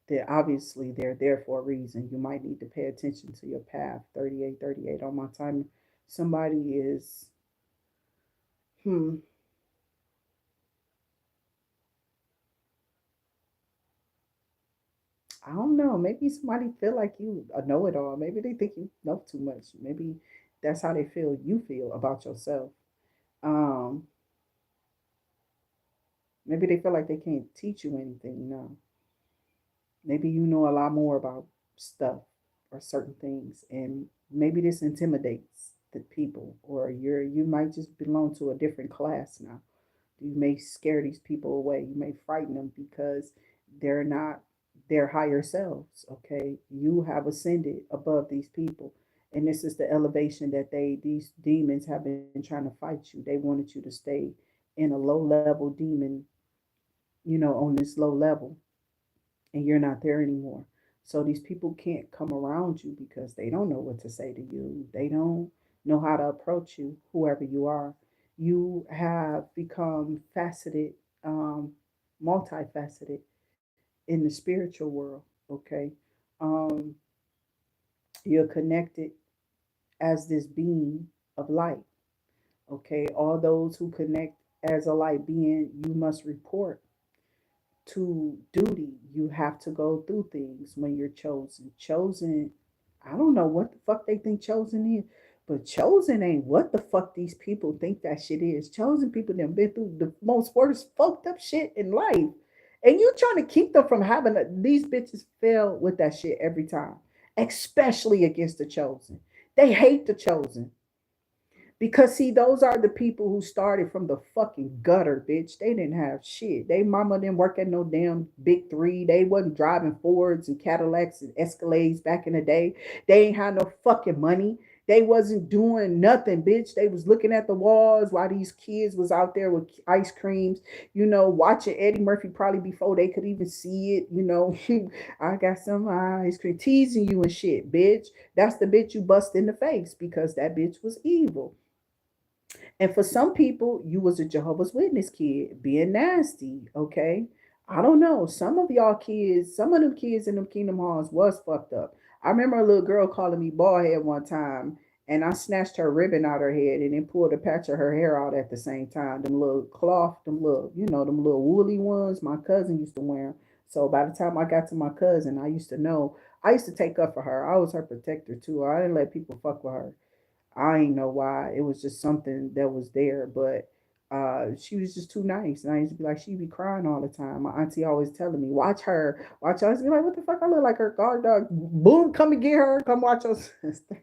then obviously they're there for a reason. You might need to pay attention to your path. 3838 on my timer. Somebody is, hmm, I don't know. Maybe somebody feel like you a know it all. Maybe they think you know too much. Maybe that's how they feel you feel about yourself. Um, Maybe they feel like they can't teach you anything. Maybe you know a lot more about stuff or certain things, and maybe this intimidates the people, or you might just belong to a different class now. You may scare these people away. You may frighten them because they're not their higher selves. Okay, you have ascended above these people, and this is the elevation that these demons have been trying to fight you. They wanted you to stay in a low level demon, on this low level, and you're not there anymore. So these people can't come around you because they don't know what to say to you. They don't know how to approach you, whoever you are. You have become faceted, um, multifaceted in the spiritual world. Okay. Um, you're connected as this being of light. Okay. All those who connect as a light being, you must report to duty. You have to go through things when you're chosen. Chosen, I don't know what the fuck they think chosen is, but chosen ain't what the fuck these people think that shit is. Chosen people that been through the most worst fucked up shit in life. And you trying to keep them from having these bitches fail with that shit every time, especially against the chosen. They hate the chosen. Because see, those are the people who started from the fucking gutter, bitch. They didn't have shit. They mama didn't work at no damn big three. They wasn't driving Fords and Cadillacs and Escalades back in the day. They ain't had no fucking money. They wasn't doing nothing, bitch. They was looking at the walls while these kids was out there with ice creams, watching Eddie Murphy probably before they could even see it. I got some ice cream, teasing you and shit, bitch. That's the bitch you bust in the face because that bitch was evil. And for some people, you was a Jehovah's Witness kid being nasty, okay? I don't know. Some of y'all kids, some of them kids in them Kingdom Halls was fucked up. I remember a little girl calling me bald head one time, and I snatched her ribbon out her head and then pulled a patch of her hair out at the same time. Them little cloth, them little, them little woolly ones. My cousin used to wear them. So by the time I got to my cousin, I used to know. I used to take up for her. I was her protector too. I didn't let people fuck with her. I ain't know why. It was just something that was there, but she was just too nice. And I used to be like, she'd be crying all the time. My auntie always telling me, watch her, watch her. I used to be like, what the fuck? I look like her guard dog. Boom, come and get her. Come watch your sister.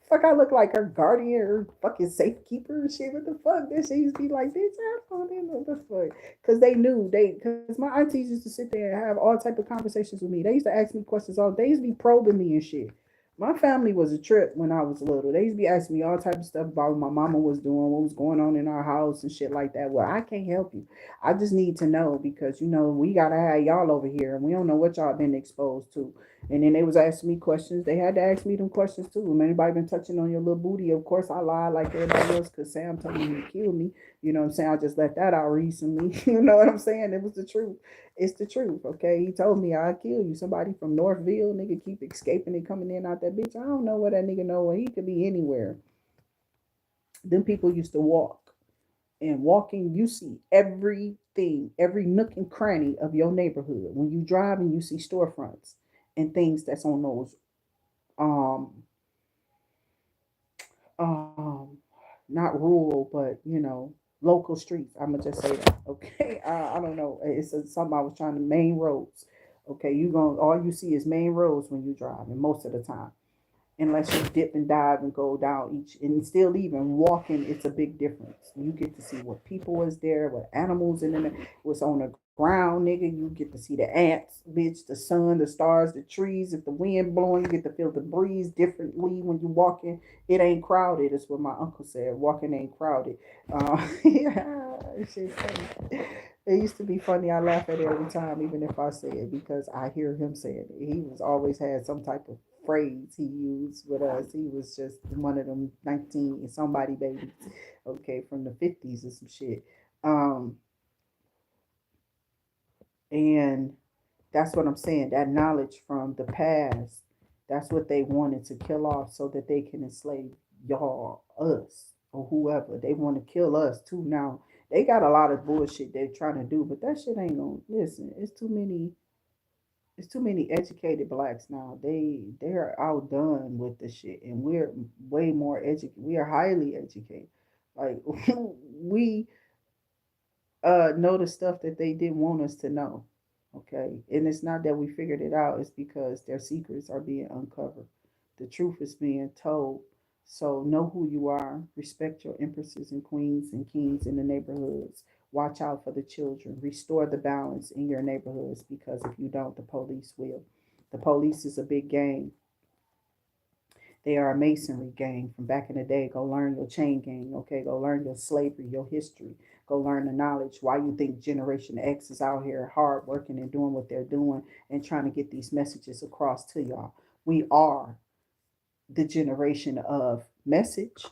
Fuck, I look like her guardian or fucking safekeeper and shit. What the fuck? This shit used to be like, bitch, I don't know what the fuck. Because they knew, because my aunties used to sit there and have all type of conversations with me. They used to ask me questions all day. They used to be probing me and shit. My family was a trip when I was little. They used to be asking me all type of stuff about what my mama was doing, what was going on in our house and shit like that. Well, I can't help you. I just need to know because we gotta have y'all over here and we don't know what y'all been exposed to. And then they was asking me questions. They had to ask me them questions too. When anybody been touching on your little booty, of course I lied like everybody else because Sam told me he killed me. You know what I'm saying? I just let that out recently. You know what I'm saying? It was the truth. It's the truth, okay? He told me I'd kill you. Somebody from Northville, nigga, keep escaping and coming in out that bitch. I don't know where that nigga know. He could be anywhere. Them people used to walk. And walking, you see everything, every nook and cranny of your neighborhood. When you drive and you see storefronts and things that's on those um um not rural, but local streets. I'm gonna just say that. Okay, I don't know. It's something I was trying to main roads. Okay, you going all you see is main roads when you drive, and most of the time, unless you dip and dive and go down each, and still even walking, it's a big difference. You get to see what people was there, what animals in there, what's on the ground, nigga. You get to see the ants, bitch, the sun, the stars, the trees. If the wind blowing, you get to feel the breeze differently when you walking. It ain't crowded. That's what my uncle said. Walking ain't crowded. Yeah, shit funny. It used to be funny. I laugh at it every time, even if I say it, because I hear him saying it. He was always had some type of phrase he used with us. He was just one of them 19 and somebody babies, okay, from the 50s or some shit. Um, and that's what I'm saying. That knowledge from the past, that's what they wanted to kill off so that they can enslave y'all, us, or whoever. They want to kill us too now. They got a lot of bullshit they're trying to do, but that shit ain't gonna listen. It's too many educated blacks now. They're outdone with the shit, and we're way more educated. We are highly educated. Like we know the stuff that they didn't want us to know. Okay, and it's not that we figured it out. It's because their secrets are being uncovered. The truth is being told. So know who you are. Respect your empresses and queens and kings in the neighborhoods. Watch out for the children. Restore the balance in your neighborhoods because if you don't, the police will. The police is a big gang. They are a masonry gang from back in the day. Go learn your chain gang, okay? Go learn your slavery, your history. Go learn the knowledge. Why you think Generation X is out here hard working and doing what they're doing and trying to get these messages across to y'all. We are the generation of message.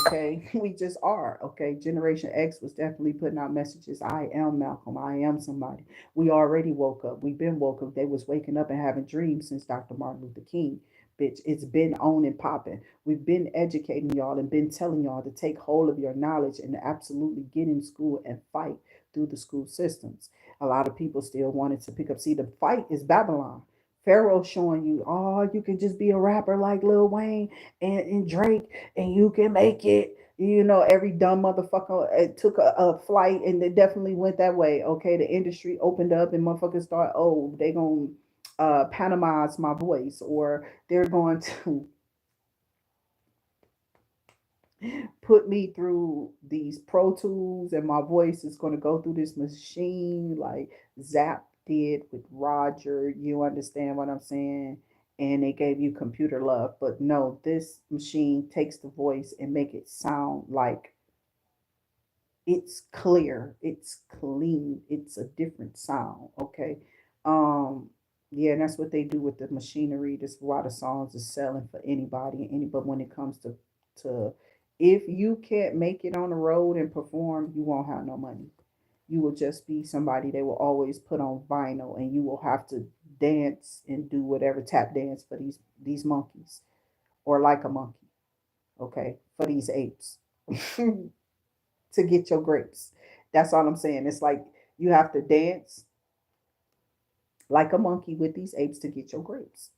Okay, we just are. Okay, Generation X was definitely putting out messages. I am Malcolm. I am somebody. We already woke up. We've been woke up. They was waking up and having dreams since Dr. Martin Luther King. Bitch, it's been on and popping. We've been educating y'all and been telling y'all to take hold of your knowledge and absolutely get in school and fight through the school systems. A lot of people still wanted to pick up. See, the fight is Babylon. Pharaoh showing you, oh, you can just be a rapper like Lil Wayne and Drake, and you can make it. Every dumb motherfucker took a flight, and they definitely went that way. Okay, the industry opened up, and motherfuckers thought, oh, they gonna Panama's my voice, or they're going to put me through these Pro Tools, and my voice is going to go through this machine like Zap did with Roger. You understand what I'm saying? And they gave you computer love, but no, this machine takes the voice and make it sound like it's clear, it's clean, it's a different sound. Okay, um, yeah, and that's what they do with the machinery. That's why the songs is selling for anybody and any. But when it comes to if you can't make it on the road and perform, you won't have no money. You will just be somebody they will always put on vinyl, and you will have to dance and do whatever tap dance for these monkeys or like a monkey, okay, for these apes to get your grapes. That's all I'm saying. It's like you have to dance like a monkey with these apes to get your grapes.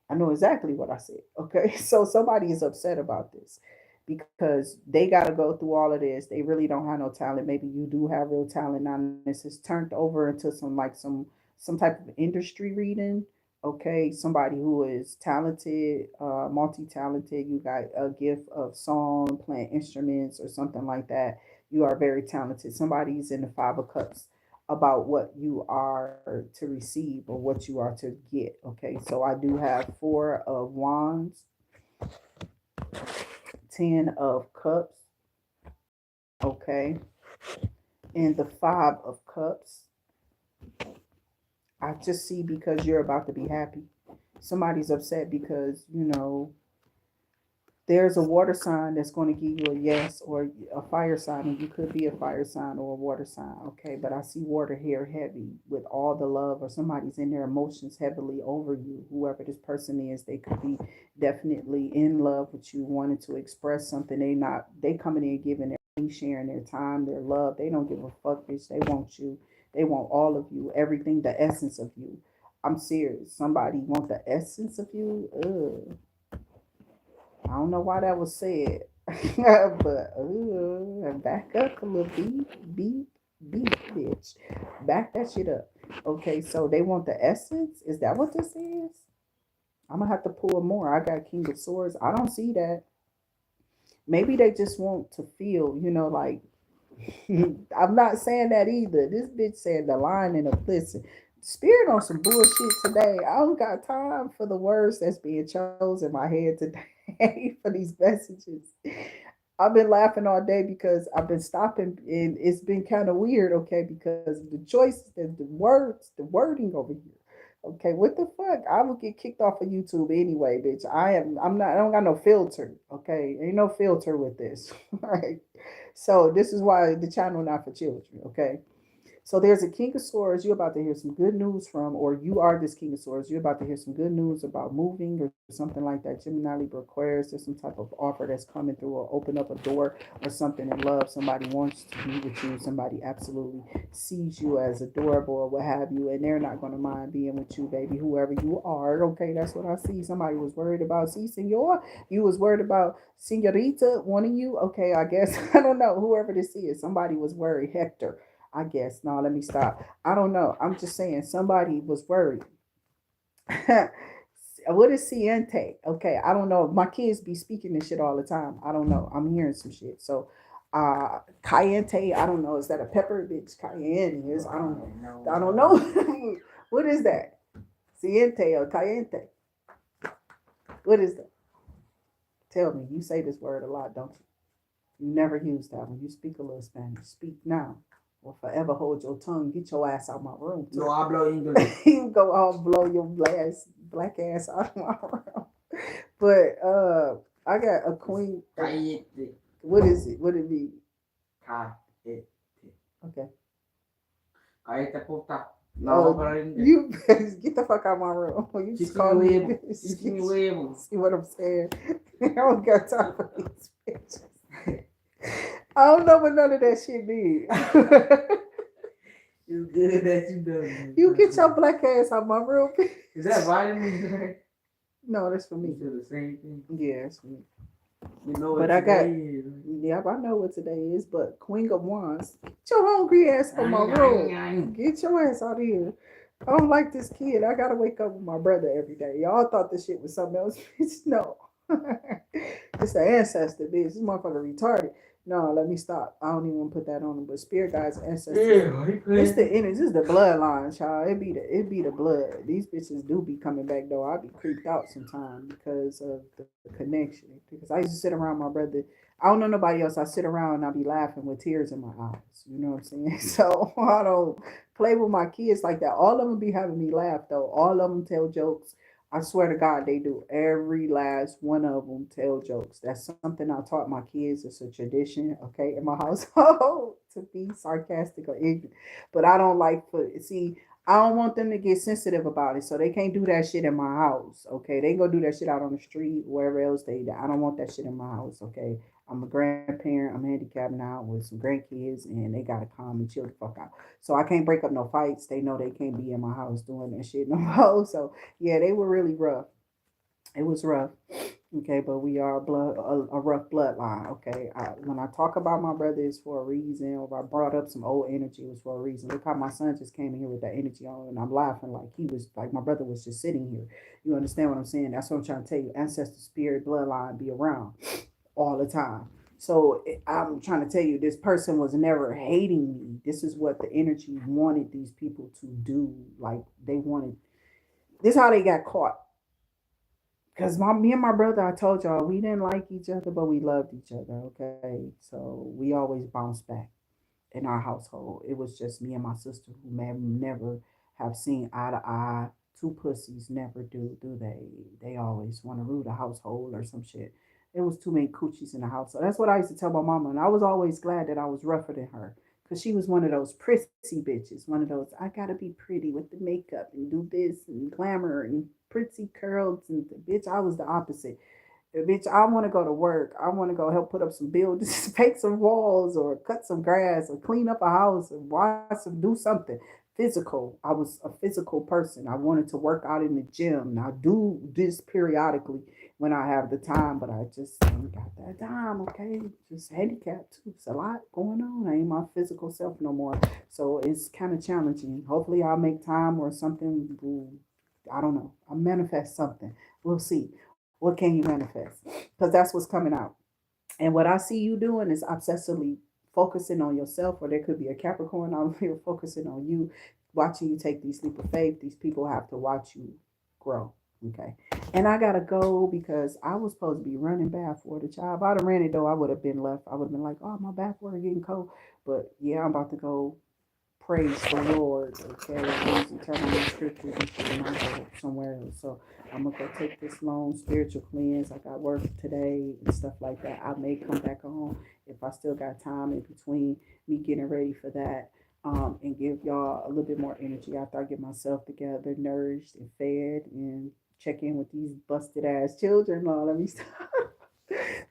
I know exactly what I said. Okay. So somebody is upset about this because they got to go through all of this. They really don't have no talent. Maybe you do have real talent. Now this is turned over into some type of industry reading. Okay. Somebody who is talented, multi-talented. You got a gift of song, playing instruments or something like that. You are very talented. Somebody's in the Five of Cups about what you are to receive or what you are to get. Okay, so I do have Four of Wands, 10 of Cups, okay, and the Five of Cups. I just see because you're about to be happy. Somebody's upset because, there's a water sign that's going to give you a yes, or a fire sign, and you could be a fire sign or a water sign, okay? But I see water here heavy with all the love, or somebody's in their emotions heavily over you. Whoever this person is, they could be definitely in love with you, wanting to express something. They coming in giving their, sharing their time, their love. They don't give a fuck, bitch. They want you. They want all of you, everything, the essence of you. I'm serious. Somebody want the essence of you. Ugh. I don't know why that was said, but back up a little beep, bitch. Back that shit up. Okay, so they want the essence. Is that what this is? I'm gonna have to pull more. I got King of Swords. I don't see that. Maybe they just want to feel, like I'm not saying that either. This bitch said the line in a listen. Spirit on some bullshit today. I don't got time for the words that's being chosen in my head today for these messages. I've been laughing all day because I've been stopping and it's been kind of weird, okay, because the choices, the words, the wording over here. Okay, what the fuck? I will get kicked off of YouTube anyway, bitch. I don't got no filter. Okay. Ain't no filter with this. All right. So this is why the channel not for children, okay? So there's a King of Swords you're about to hear some good news from, or you are this King of Swords. You're about to hear some good news about moving or something like that. Gemini, Libra, Aquarius. There's some type of offer that's coming through, or open up a door or something in love. Somebody wants to be with you. Somebody absolutely sees you as adorable or what have you, and they're not going to mind being with you, baby, whoever you are. Okay, that's what I see. Somebody was worried about, see, senor. You was worried about senorita wanting you. Okay, I guess. I don't know. Whoever this is, somebody was worried. Hector. I guess. No, let me stop. I don't know. I'm just saying somebody was worried. What is Siente? Okay, I don't know. My kids be speaking this shit all the time. I don't know. I'm hearing some shit. So, Cayente, I don't know. Is that a pepper? Bitch, cayenne is. I don't know. I don't know. What is that? Siente or Cayente? What is that? Tell me. You say this word a lot, don't you? You never use that when you speak a little Spanish. Speak now or forever hold your tongue. Get your ass out my room. Too. No hablo English. You go all blow your black ass out of my room. But I got a queen. What is it? What it mean? Okay. No, you get the fuck out of my room. You just call me. See what I'm saying? I don't got time for these bitches. I don't know what none of that shit mean. It's good that you know. You get your black ass out my room. Is that vitamin? No, that's for me. It's the same thing. Yeah, it's for me. You know what today is. Yep, I know what today is, but Queen of Wands, get your hungry ass from my room. Get your ass out of here. I don't like this kid. I gotta wake up with my brother every day. Y'all thought this shit was something else. No. It's the ancestor, bitch. This motherfucker retarded. No, let me stop. I don't even want to put that on him. But spirit guides, ancestors. Yeah, it's the energy. This is the bloodline, child. It be the blood. These bitches do be coming back though. I be creeped out sometimes because of the connection. Because I used to sit around my brother. I don't know nobody else. I sit around and I be laughing with tears in my eyes. You know what I'm saying? So I don't play with my kids like that. All of them be having me laugh though. All of them tell jokes. I swear to God, they do. Every last one of them tell jokes. That's something I taught my kids. It's a tradition, okay, in my household to be sarcastic or ignorant. But I don't like for see. I don't want them to get sensitive about it, so they can't do that shit in my house. Okay, they go do that shit out on the street, wherever else they. I don't want that shit in my house. Okay, I'm a grandparent. I'm handicapped now with some grandkids, and they gotta calm and chill the fuck out. So I can't break up no fights. They know they can't be in my house doing that shit no more. So yeah, they were really rough. It was rough. Okay, but we are a rough bloodline. Okay, when I talk about my brother, it's for a reason. Or if I brought up some old energy, it was for a reason. Look how my son just came in here with that energy on, and I'm laughing like he was like my brother was just sitting here. You understand what I'm saying? That's what I'm trying to tell you. Ancestor spirit bloodline be around all the time. So I'm trying to tell you, this person was never hating me. This is what the energy wanted these people to do. Like they wanted. This is how they got caught. Cause me and my brother, I told y'all we didn't like each other, but we loved each other. Okay, so we always bounced back in our household. It was just me and my sister who may never have seen eye to eye. Two pussies never do they? They always want to rule the household or some shit. There was too many coochies in the house. So that's what I used to tell my mama, and I was always glad that I was rougher than her. Cause she was one of those prissy bitches, one of those I gotta be pretty with the makeup and do this and glamour and pretty curls and bitch. I was the opposite. Bitch, I want to go to work. I want to go help put up some buildings, paint some walls, or cut some grass, or clean up a house, and watch some, do something physical. I was a physical person. I wanted to work out in the gym. Now, I do this periodically when I have the time, but I just ain't got that time. Okay, just handicapped too. It's a lot going on. I ain't my physical self no more, so it's kind of challenging. Hopefully, I'll make time or something. I don't know. I'll manifest something. We'll see. What can you manifest? Because that's what's coming out. And what I see you doing is obsessively focusing on yourself, or there could be a Capricorn out here focusing on you, watching you take these leap of faith. These people have to watch you grow. Okay. And I gotta go because I was supposed to be running bath for the child. If I'd have ran it though, I would have been left. I would have been like, oh, my bath water getting cold. But yeah, I'm about to go praise the Lord, okay? Praise and turn on the scriptures and shit, and I'll go somewhere else. So I'm gonna go take this long spiritual cleanse. I got work today and stuff like that. I may come back on if I still got time in between me getting ready for that. And give y'all a little bit more energy after I get myself together, nourished and fed, and check in with these busted ass children. Oh, let me stop.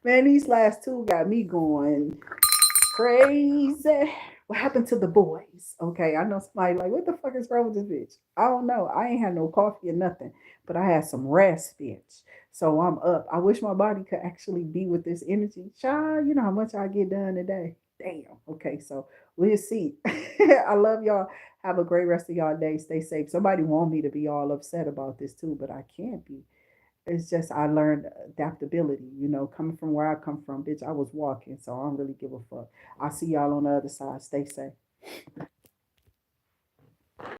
Man, these last two got me going crazy. What happened to the boys? Okay, I know somebody like, what the fuck is wrong with this bitch? I don't know. I ain't had no coffee or nothing, but I had some rest, bitch. So I'm up. I wish my body could actually be with this energy. Child, you know how much I get done today. Damn. Okay, so we'll see. I love y'all. Have a great rest of y'all day. Stay safe. Somebody want me to be all upset about this too, but I can't be. It's just I learned adaptability, coming from where I come from, bitch. I was walking, so I don't really give a fuck. I'll see y'all on the other side. Stay safe.